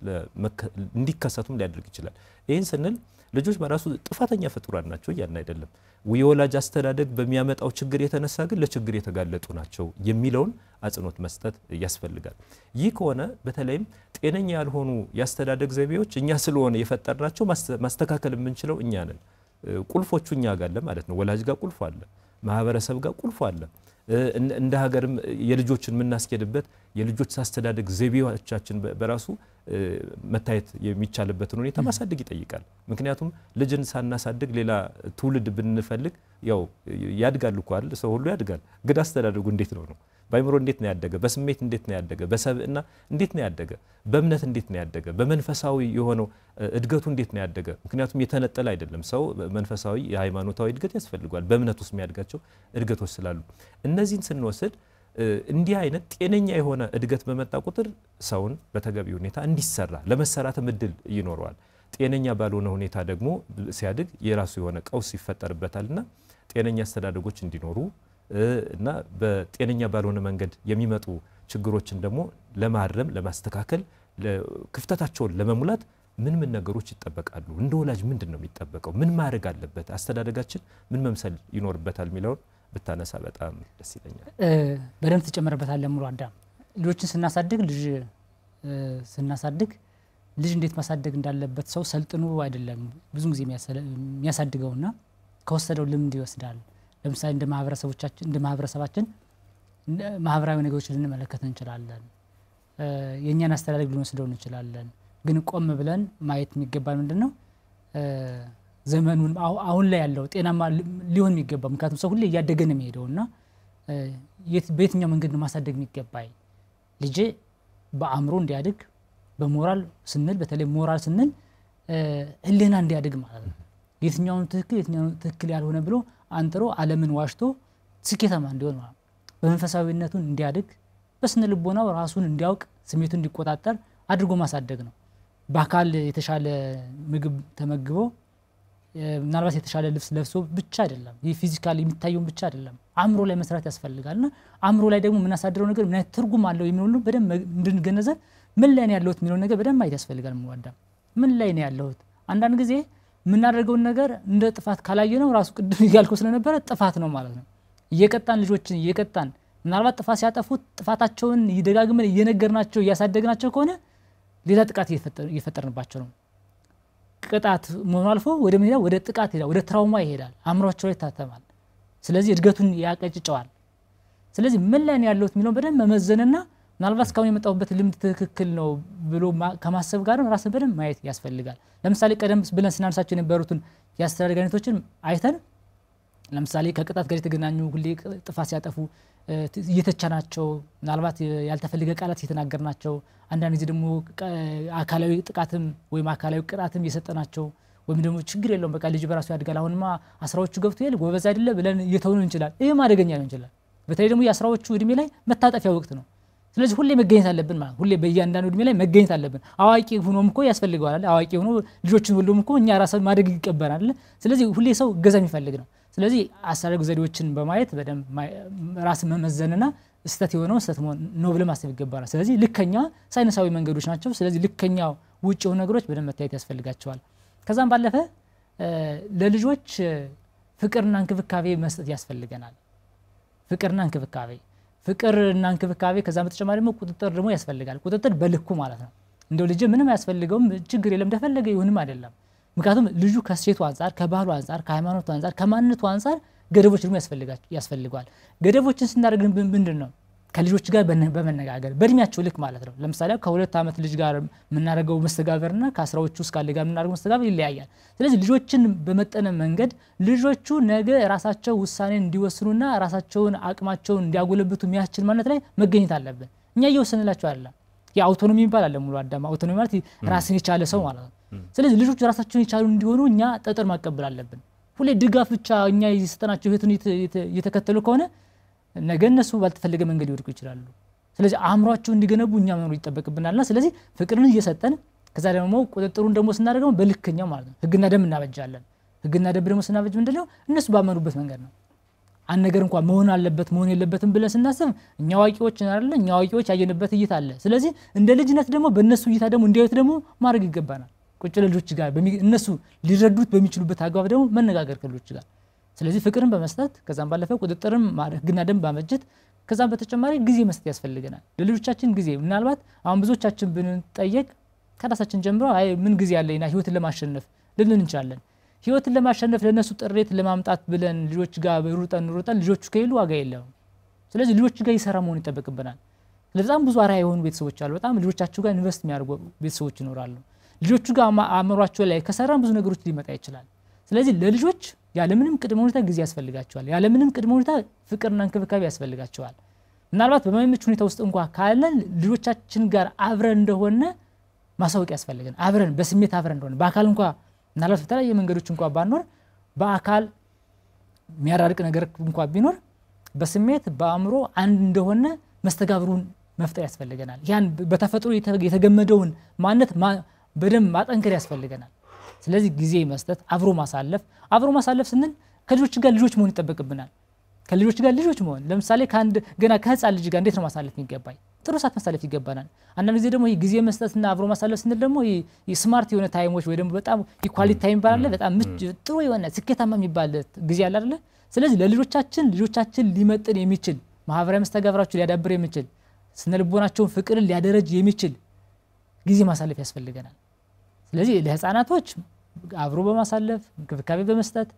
Speaker 1: እንዲከሰቱም ሊያደርግ ይችላል። ይህን ስንል ልጆች በራሱ ጥፋተኛ ፍጡራን ናቸው እያልን አይደለም። የወላጅ አስተዳደግ በሚያመጣው ችግር የተነሳ ግን ለችግር የተጋለጡ ናቸው የሚለውን አጽንኦት መስጠት ያስፈልጋል። ይህ ከሆነ በተለይም ጤነኛ ያልሆኑ የአስተዳደግ ዘይቤዎች እኛ ስለሆነ የፈጠርናቸው ማስተካከል የምንችለው እኛ ነን። ቁልፎቹ እኛ ጋር አለ ማለት ነው። ወላጅ ጋር ቁልፍ አለ፣ ማህበረሰብ ጋር ቁልፍ አለ። እንደ ሀገርም የልጆችን የምናስኬድበት የልጆች አስተዳደግ ዘይቤዎቻችን በራሱ መታየት የሚቻልበትን ሁኔታ ማሳደግ ይጠይቃል። ምክንያቱም ልጅን ሳናሳድግ ሌላ ትውልድ ብንፈልግ ያው ያድጋል እኮ አይደል? ሰው ሁሉ ያድጋል። ግን አስተዳደጉ እንዴት ነው? በአይምሮ እንዴት ነው ያደገ? በስሜት እንዴት ነው ያደገ? በሰብዕና እንዴት ነው ያደገ? በእምነት እንዴት ነው ያደገ? በመንፈሳዊ የሆነው እድገቱ እንዴት ነው ያደገ? ምክንያቱም የተነጠለ አይደለም። ሰው መንፈሳዊ የሃይማኖታዊ እድገት ያስፈልጋል። በእምነት ውስጥ የሚያድጋቸው እድገቶች ስላሉ እነዚህን ስንወስድ እንዲህ አይነት ጤነኛ የሆነ እድገት በመጣ ቁጥር ሰውን በተገቢ ሁኔታ እንዲሰራ ለመሰራትም እድል ይኖረዋል። ጤነኛ ባልሆነ ሁኔታ ደግሞ ሲያድግ የራሱ የሆነ ቀውስ ይፈጠርበታልና ጤነኛ አስተዳደጎች እንዲኖሩ እና በጤነኛ ባልሆነ መንገድ የሚመጡ ችግሮችን ደግሞ ለማረም ለማስተካከል ክፍተታቸውን ለመሙላት ምን ነገሮች ይጠበቃሉ? እንደ ወላጅ ምንድነው የሚጠበቀው? ምን ማድረግ አለበት? አስተዳደጋችን ምን መምሰል ይኖርበታል የሚለውን ብታነሳ በጣም ደስ ይለኛል።
Speaker 2: በደንብ ተጨመረበታል ሙሉ አዳም ልጆችን ስናሳድግ ልጅ እንዴት ማሳደግ እንዳለበት ሰው ሰልጥኑ አይደለም ብዙ ጊዜ የሚያሳድገውና ከወሰደው ልምድ ይወስዳል ለምሳሌ እንደ ማህበረሰባችን ማህበራዊ ነገሮችን ልንመለከት እንችላለን የኛን አስተዳደግ ልንወስደው እንችላለን ግን ቆም ብለን ማየት የሚገባን ምንድነው ዘመኑን አሁን ላይ ያለው ጤናማ ሊሆን የሚገባው ምክንያቱም ሰው ሁሉ እያደገ ነው የሚሄደውና በየትኛው መንገድ ነው ማሳደግ የሚገባይ ልጅ በአእምሮ እንዲያድግ በሞራል ስንል በተለይ ሞራል ስንል ህሊና እንዲያድግ ማለት ነው የትኛውን ትክክል ያልሆነ ብሎ አንጥሮ ዓለምን ዋሽቶ ስኬታማ እንዲሆን ማለት በመንፈሳዊነቱ እንዲያድግ በስነ ልቦናው ራሱን እንዲያውቅ ስሜቱን እንዲቆጣጠር አድርጎ ማሳደግ ነው በአካል የተሻለ ምግብ ተመግቦ ምናልባት የተሻለ ልብስ ለብሶ ብቻ አይደለም የፊዚካሊ የሚታየው ብቻ አይደለም አእምሮ ላይ መስራት ያስፈልጋልና አእምሮ ላይ ደግሞ ምናሳድረው ነገር ምን አይነት ትርጉም አለው የሚለው በደንብ እንድንገነዘብ ምን ላይ ነው ያለው የሚለው ነገር በደንብ ማየት ያስፈልጋል ሙዋዳ ምን ላይ ነው ያለው አንዳንድ ጊዜ ምናደርገው ነገር እንደ ጥፋት ካላየነው ራሱ ቅድም ይያልኩ ስለነበረ ጥፋት ነው ማለት ነው እየቀጣን ልጆችን እየቀጣን ምናልባት ጥፋት ሲያጠፉት ጥፋታቸውን ይደጋግመን እየነገርናቸው ያሳደግናቸው ከሆነ ሌላ ጥቃት እየፈጠርንባቸው ነው ቅጣት መሆን አልፎ ወደ ጥቃት ይሄዳል ወደ ትራውማ ይሄዳል አእምሮአቸው ላይ ታተማል ስለዚህ እድገቱን ያቀጭጨዋል ስለዚህ ምን ላይ ነው ያለው የሚለው በደንብ መመዘንና ምናልባት እስካሁን የመጣውበት ልምድ ትክክል ነው ብሎ ከማሰብ ጋር ራስን በደንብ ማየት ያስፈልጋል ለምሳሌ ቀደም ብለን ስናነሳቸው የነበሩትን ያስተዳደግ አይነቶችን አይተን ለምሳሌ ከቅጣት ጋር የተገናኙ ሁሌ ጥፋት ሲያጠፉ እየተቻናቸው ምናልባት ያልተፈልገ ቃላት እየተናገርናቸው አንዳንድ ጊዜ ደግሞ አካላዊ ጥቃትም ወይም አካላዊ ቅጣትም እየሰጠናቸው ወይም ደግሞ ችግር የለውም በቃ ልጅ በራሱ ያድጋል አሁንማ 10ዎቹ ገብቶ ይል ጎበዝ አይደለ ብለን እየተውነው እንችላለን ይሄ ማደገኛ ነው እንችላለን በተለይ ደግሞ የ10ዎቹ እድሜ ላይ መታጠፊያ ወቅት ነው ስለዚህ ሁሌ መገኘት አለብን ማለት ሁሌ በእያንዳንዱ እድሜ ላይ መገኘት አለብን አዋቂ ሆኖም እኮ ያስፈልጋል አይደል አዋቂ ሆኖ ልጆችን ሁሉም እኮ እኛ ራሳችን ማደግ ይቀበላል አይደል ስለዚህ ሁሌ ሰው ገዛ የሚፈልግ ነው ስለዚህ አስተዳደግ ዘዴዎችን በማየት በደንብ ራስ መመዘንና ስተት የሆነው ስተት ነው ብለ ማሰብ ይገባል ስለዚህ ልከኛ ሳይንሳዊ መንገዶች ናቸው ስለዚህ ልከኛው ውጭ የሆኑ ነገሮች በደንብ መታየት ያስፈልጋቸዋል ከዛም ባለፈ ለልጆች ፍቅርና እንክብካቤ መስጠት ያስፈልገናል ፍቅርና እንክብካቤ ከዛ በተጨማሪ ደግሞ ቁጥጥር ደግሞ ያስፈልጋል ቁጥጥር በልኩ ማለት ነው እንደው ልጅ ምንም ያስፈልገውም ችግር የለም እንደፈለገ ይሁንም አይደለም ምክንያቱም ልጁ ከሴቱ አንፃር ከባህሉ አንፃር ከሃይማኖቱ አንፃር ከማንነቱ አንፃር ገደቦች ደግሞ ያስፈልጋል ገደቦችን ስናደርግ ምንድነው ከልጆች ጋር በመነጋገር በእድሜያቸው ልክ ማለት ነው ለምሳሌ ከ2 አመት ልጅ ጋር ምናረጋው መስተጋበርና ከ10ዎቹ እስካለ ጋር ምናረጋው መስተጋበር ይለያያል ስለዚህ ልጆችን በመጠነ መንገድ ልጆቹ ነገ ራሳቸው ውሳኔ እንዲወስኑና ራሳቸውን አቅማቸውን እንዲያጎለብቱ የሚያስችል ማለት ላይ መገኘት አለብን እኛ እየወሰንላቸው አይደለም የአውቶኖሚ ይባላል ሙሉ አዳማ አውቶኖሚ ማለት ራስን የቻለ ሰው ማለት ነው ስለዚህ ልጆች ራሳቸውን የቻሉ እንዲሆኑ እኛ ጠጠር ማቀበል አለብን ሁሌ ድጋፍ ብቻ እኛ ይስተናቸው ህይወቱን እየተከተሉ ከሆነ ነገ እነሱ ባልተፈለገ መንገድ ይወድቁ ይችላሉ ስለዚህ አእምሮአቸው እንዲገነቡ እኛ መኖር ይተበቅብናልና ስለዚህ ፍቅርን እየሰጠን ከዛ ደግሞ ቁጥጥሩን ደግሞ ስናደርገው በልክኛው ማለት ነው ህግና ደንብ እናበጃለን ህግና ደንብ ደግሞ ስናበጅ ምንድነው እነሱ ባመኑበት መንገድ ነው አንድ ነገር እንኳን መሆን አለበት መሆን የለበትም ብለን ስናስብ እኛ ዋቂዎች አይደል እኛ ዋቂዎች ያየንበት እይታ አለ ስለዚህ እንደ ልጅነት ደግሞ በእነሱ እይታ ደግሞ እንዲያዩት ደግሞ ማድረግ ይገባናል ቁጭ ለልጆች ጋር እነሱ ሊረዱት በሚችሉበት አግባብ ደግሞ መነጋገር ከልጆች ጋር ስለዚህ ፍቅርን በመስጠት ከዛም ባለፈ ቁጥጥርን ህግና ደንብ ባመጀት ከዛም በተጨማሪ ጊዜ መስጠት ያስፈልገናል ለልጆቻችን ጊዜ ምናልባት አሁን ብዙዎቻችን ብንጠየቅ ከራሳችን ጀምሮ አይ ምን ጊዜ ያለኝና ህይወትን ለማሸነፍ ልልን እንችላለን ህይወትን ለማሸነፍ ለነሱ ጥሬት ለማምጣት ብለን ልጆች ጋር ሩጠን ልጆቹ ከሄሉ ዋጋ የለውም ስለዚህ ልጆች ጋር ይሰራ መሆን ይተበቅብናል ለዛም ብዙ አራያ የሆኑ ቤተሰቦች አሉ በጣም ልጆቻቸው ጋር ኢንቨስት የሚያደርጉ ቤተሰቦች ይኖራሉ ልጆቹ ጋር አእምሯቸው ላይ ከሰራን ብዙ ነገሮች ሊመጣ ይችላል ስለዚህ ለልጆች ያለምንም ቅድመ ሁኔታ ጊዜ ያስፈልጋቸዋል ያለምንም ቅድመ ሁኔታ ፍቅርና እንክብካቤ ያስፈልጋቸዋል ምናልባት በማይመች ሁኔታ ውስጥ እንኳን ካለን ልጆቻችን ጋር አብረን እንደሆነ ማሳወቅ ያስፈልገናል አብረን በስሜት አብረን እንደሆነ በአካል እንኳን ምናልባት በተለያየ መንገዶች እንኳን ባንኖር በአካል የሚያራርቅ ነገር እንኳን ቢኖር በስሜት በአእምሮ አንድ እንደሆነ መስተጋብሩን መፍጠር ያስፈልገናል ያን በተፈጥሮ የተገመደውን ማንነት በደንብ ማጠንከር ያስፈልገናል ስለዚህ ጊዜ መስጠት አብሮ ማሳለፍ ስንል ከልጆች ጋር ልጆች መሆን ይተበቅብናል ከልጆች ጋር ልጆች መሆን ለምሳሌ ገና ከህፃን ልጅ ጋር እንዴት ነው ማሳለፍ የሚገባኝ ጥሩ ሰዓት ማሳለፍ ይገባናል። አንዳንድ ጊዜ ደግሞ ጊዜ መስጠትና አብሮ ማሳለፍ ስንል ደግሞ ስማርት የሆነ ታይሞች ወይ ደግሞ በጣም ኢኳሊቲ ታይም ባላለ በጣም ጥሩ የሆነ ስኬታማ የሚባል ጊዜ አለ አይደል? ስለዚህ ልጆቻችን ሊመጥን የሚችል ማህበራዊ መስተጋብራቸው ሊያዳብር የሚችል ስነልቦናቸውን ፍቅርን ሊያደረጅ የሚችል ጊዜ ማሳለፍ ያስፈልገናል። ስለዚህ ለህፃናቶች አብሮ በማሳለፍ እንክብካቤ በመስጠት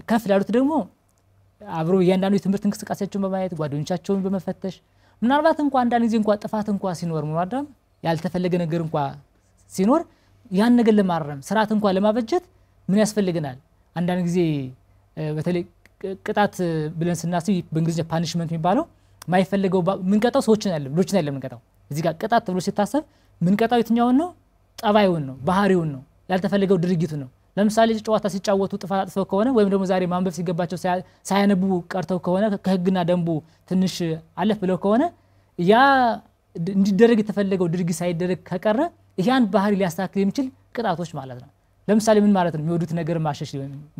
Speaker 2: ከፍ ላሉት ደግሞ አብሮ እያንዳንዱ የትምህርት እንቅስቃሴያቸውን በማየት ጓደኞቻቸውን በመፈተሽ ምናልባት እንኳን አንዳንድ ጊዜ እንኳን ጥፋት እንኳን ሲኖር ምናልባት ያልተፈለገ ነገር እንኳን ሲኖር ያን ነገር ለማረም ስርዓት እንኳን ለማበጀት ምን ያስፈልገናል? አንዳንድ ጊዜ በተለይ ቅጣት ብለን ስናስብ በእንግሊዝኛ ፓኒሽመንት የሚባለው ማይፈልገው ምን ቀጣው ሰዎችን አይደለም ልጆችን አይደለም ቀጣው። እዚህ ጋር ቅጣት ተብሎ ሲታሰብ ምን ቀጣው የትኛውን ነው? ጠባዩን ነው፣ ባህሪውን ነው፣ ያልተፈለገው ድርጊቱን ነው። ለምሳሌ ጨዋታ ሲጫወቱ ጥፋት አጥፈው ከሆነ ወይም ደግሞ ዛሬ ማንበብ ሲገባቸው ሳያነቡ ቀርተው ከሆነ ከህግና ደንቡ ትንሽ አለፍ ብለው ከሆነ ያ እንዲደረግ የተፈለገው ድርጊት ሳይደረግ ከቀረ ያን ባህሪ ሊያስተካክል የሚችል ቅጣቶች ማለት ነው። ለምሳሌ ምን ማለት ነው? የሚወዱት ነገር ማሸሽ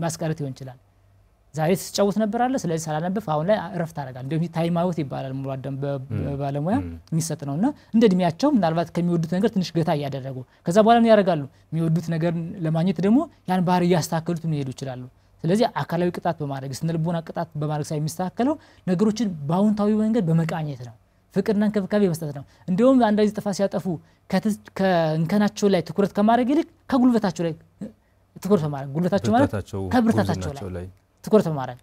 Speaker 2: ማስቀረት ይሆን ይችላል። ዛሬ ሲጫወት ነበር አለ ስለዚህ ሳላነብብ አሁን ላይ እረፍት አደርጋለሁ እንደዚህ ታይም አውት ይባላል ሙሉ አደም በባለሙያ የሚሰጥ ነውና እንደ እድሜያቸው ምናልባት ከሚወዱት ነገር ትንሽ ገታ ያደረጉ ከዛ በኋላ ምን ያደርጋሉ? የሚወዱት ነገር ለማግኘት ደግሞ ያን ባህሪ ያስተካክሉት ምን ይሄዱ ይችላሉ። ስለዚህ አካላዊ ቅጣት በማድረግ ስነልቦና ቅጣት በማድረግ ሳይሚስተካከለው ነገሮችን በአዎንታዊ መንገድ በመቃኘት ነው፣ ፍቅርና እንክብካቤ መስጠት ነው። እንደውም አንዳንድ ጥፋት ሲያጠፉ ከእንከናቸው ላይ ትኩረት ከማድረግ ይልቅ ከጉልበታቸው ላይ ትኩረት በማድረግ ጉልበታቸው ማለት ከብርታታቸው ላይ ትኩረት በማድረግ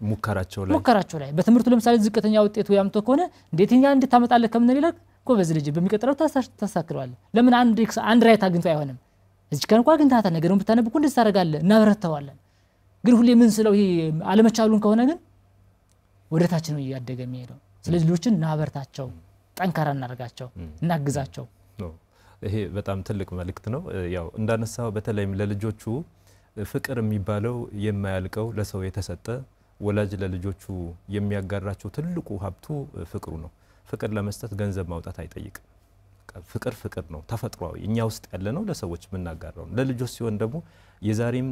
Speaker 2: ሙከራቸው ላይ በትምህርቱ ለምሳሌ ዝቅተኛ ውጤት ያምጡ ከሆነ እንዴት ታመጣለህ ከምን ይላል ጎበዝ ልጅ በሚቀጥለው ታሳክረዋለህ። ለምን አንድ ራይት አግኝቶ አይሆንም? እዚህ ከንኳ ግን ታታ ነገሩን ብታነብ እኮ እንደዚህ ታደርጋለህ እናበረታዋለን። ግን ሁሌ ምን ስለው ይሄ አለመቻሉን ከሆነ ግን ወደታች ነው እያደገ የሚሄደው። ስለዚህ ልጆችን እናበርታቸው፣ ጠንካራ እናርጋቸው፣ እናግዛቸው።
Speaker 1: ይሄ በጣም ትልቅ መልእክት ነው። ያው እንዳነሳው በተለይም ለልጆቹ ፍቅር የሚባለው የማያልቀው ለሰው የተሰጠ ወላጅ ለልጆቹ የሚያጋራቸው ትልቁ ሀብቱ ፍቅሩ ነው። ፍቅር ለመስጠት ገንዘብ ማውጣት አይጠይቅም። ፍቅር ነው፣ ተፈጥሯዊ እኛ ውስጥ ያለ ነው፣ ለሰዎች የምናጋራው ነው። ለልጆች ሲሆን ደግሞ የዛሬም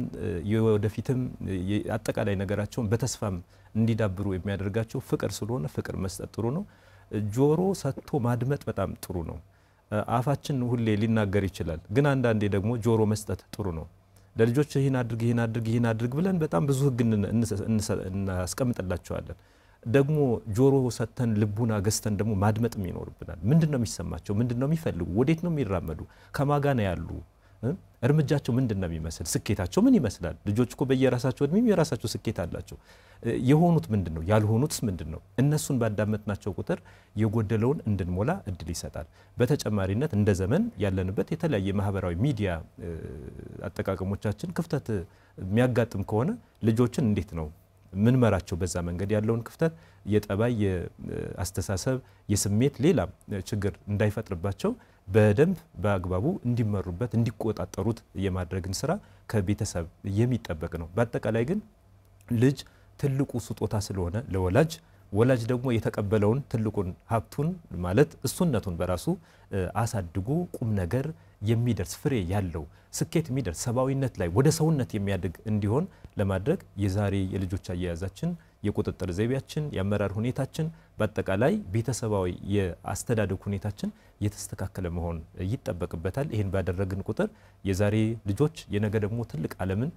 Speaker 1: የወደፊትም አጠቃላይ ነገራቸውን በተስፋም እንዲዳብሩ የሚያደርጋቸው ፍቅር ስለሆነ ፍቅር መስጠት ጥሩ ነው። ጆሮ ሰጥቶ ማድመጥ በጣም ጥሩ ነው። አፋችን ሁሌ ሊናገር ይችላል፣ ግን አንዳንዴ ደግሞ ጆሮ መስጠት ጥሩ ነው። ለልጆች ይሄን አድርግ ብለን በጣም ብዙ ህግ እናስቀምጥላቸዋለን። ደግሞ ጆሮ ሰተን ልቡና ገዝተን ደግሞ ማድመጥም ይኖርብናል። ምንድነው የሚሰማቸው? ምንድነው የሚፈልጉ? ወዴት ነው የሚራመዱ? ከማጋና ያሉ እርምጃቸው ምንድነው የሚመስል? ስኬታቸው ምን ይመስላል? ልጆች እኮ በየራሳቸው እድሜም የራሳቸው ስኬት አላቸው። የሆኑት ምንድነው? ያልሆኑትስ ምንድነው? እነሱን ባዳመጥናቸው ቁጥር የጎደለውን እንድንሞላ እድል ይሰጣል። በተጨማሪነት እንደ ዘመን ያለንበት የተለያየ ማህበራዊ ሚዲያ አጠቃቀሞቻችን ክፍተት የሚያጋጥም ከሆነ ልጆችን እንዴት ነው ምን መራቸው? በዛ መንገድ ያለውን ክፍተት የጠባይ የአስተሳሰብ የስሜት ሌላ ችግር እንዳይፈጥርባቸው በደንብ በአግባቡ እንዲመሩበት እንዲቆጣጠሩት የማድረግን ስራ ከቤተሰብ የሚጠበቅ ነው። በአጠቃላይ ግን ልጅ ትልቁ ስጦታ ስለሆነ ወላጅ ደግሞ የተቀበለውን ትልቁን ሀብቱን ማለት እሱነቱን በራሱ አሳድጎ ቁም ነገር የሚደርስ ፍሬ ያለው ስኬት የሚደርስ ሰባዊነት ላይ ወደ ሰውነት የሚያድግ እንዲሆን ለማድረግ የዛሬ የልጆች አያያዛችን የቁጥጥር ዘይቤያችን የአመራር ሁኔታችን በአጠቃላይ ቤተሰባዊ የአስተዳደግ ሁኔታችን የተስተካከለ መሆን ይጠበቅበታል። ይሄን ባደረግን ቁጥር የዛሬ ልጆች የነገ ደግሞ ትልቅ ዓለምን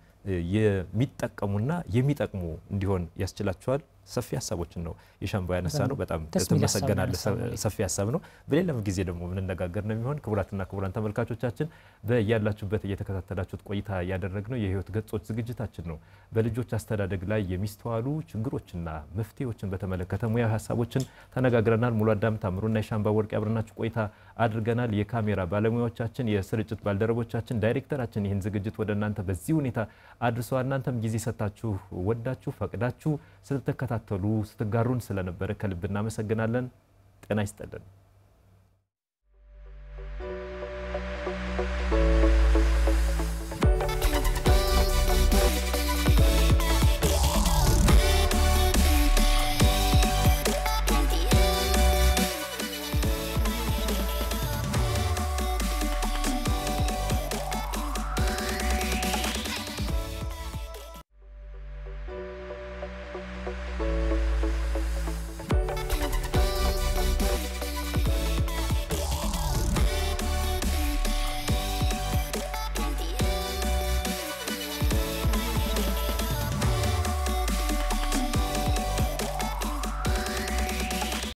Speaker 1: የሚጠቀሙና የሚጠቅሙ እንዲሆን ያስችላቸዋል። ሰፊ ሀሳቦችን ነው የሻምባ ያነሳ ነው። በጣም ተመሰገናለሁ። ሰፊ ሀሳብ ነው። በሌላም ጊዜ ደግሞ ምንነጋገር ነው የሚሆን። ክቡራትና ክቡራን ተመልካቾቻችን በያላችሁበት እየተከታተላችሁት ቆይታ ያደረግነው የህይወት ገጾች ዝግጅታችን ነው። በልጆች አስተዳደግ ላይ የሚስተዋሉ ችግሮችና መፍትሄዎችን በተመለከተ ሙያዊ ሀሳቦችን ተነጋግረናል። ሙሉ አዳም ታምሩና የሻምባ ወርቅ አብረናችሁ ቆይታ አድርገናል። የካሜራ ባለሙያዎቻችን፣ የስርጭት ባልደረቦቻችን፣ ዳይሬክተራችን ይህን ዝግጅት ወደ እናንተ በዚህ ሁኔታ አድርሰዋል። እናንተም ጊዜ ሰጣችሁ ወዳችሁ ፈቅዳችሁ ስትከታተሉ ስትጋሩን ስለነበረ ከልብ እናመሰግናለን። ጤና ይስጥልን።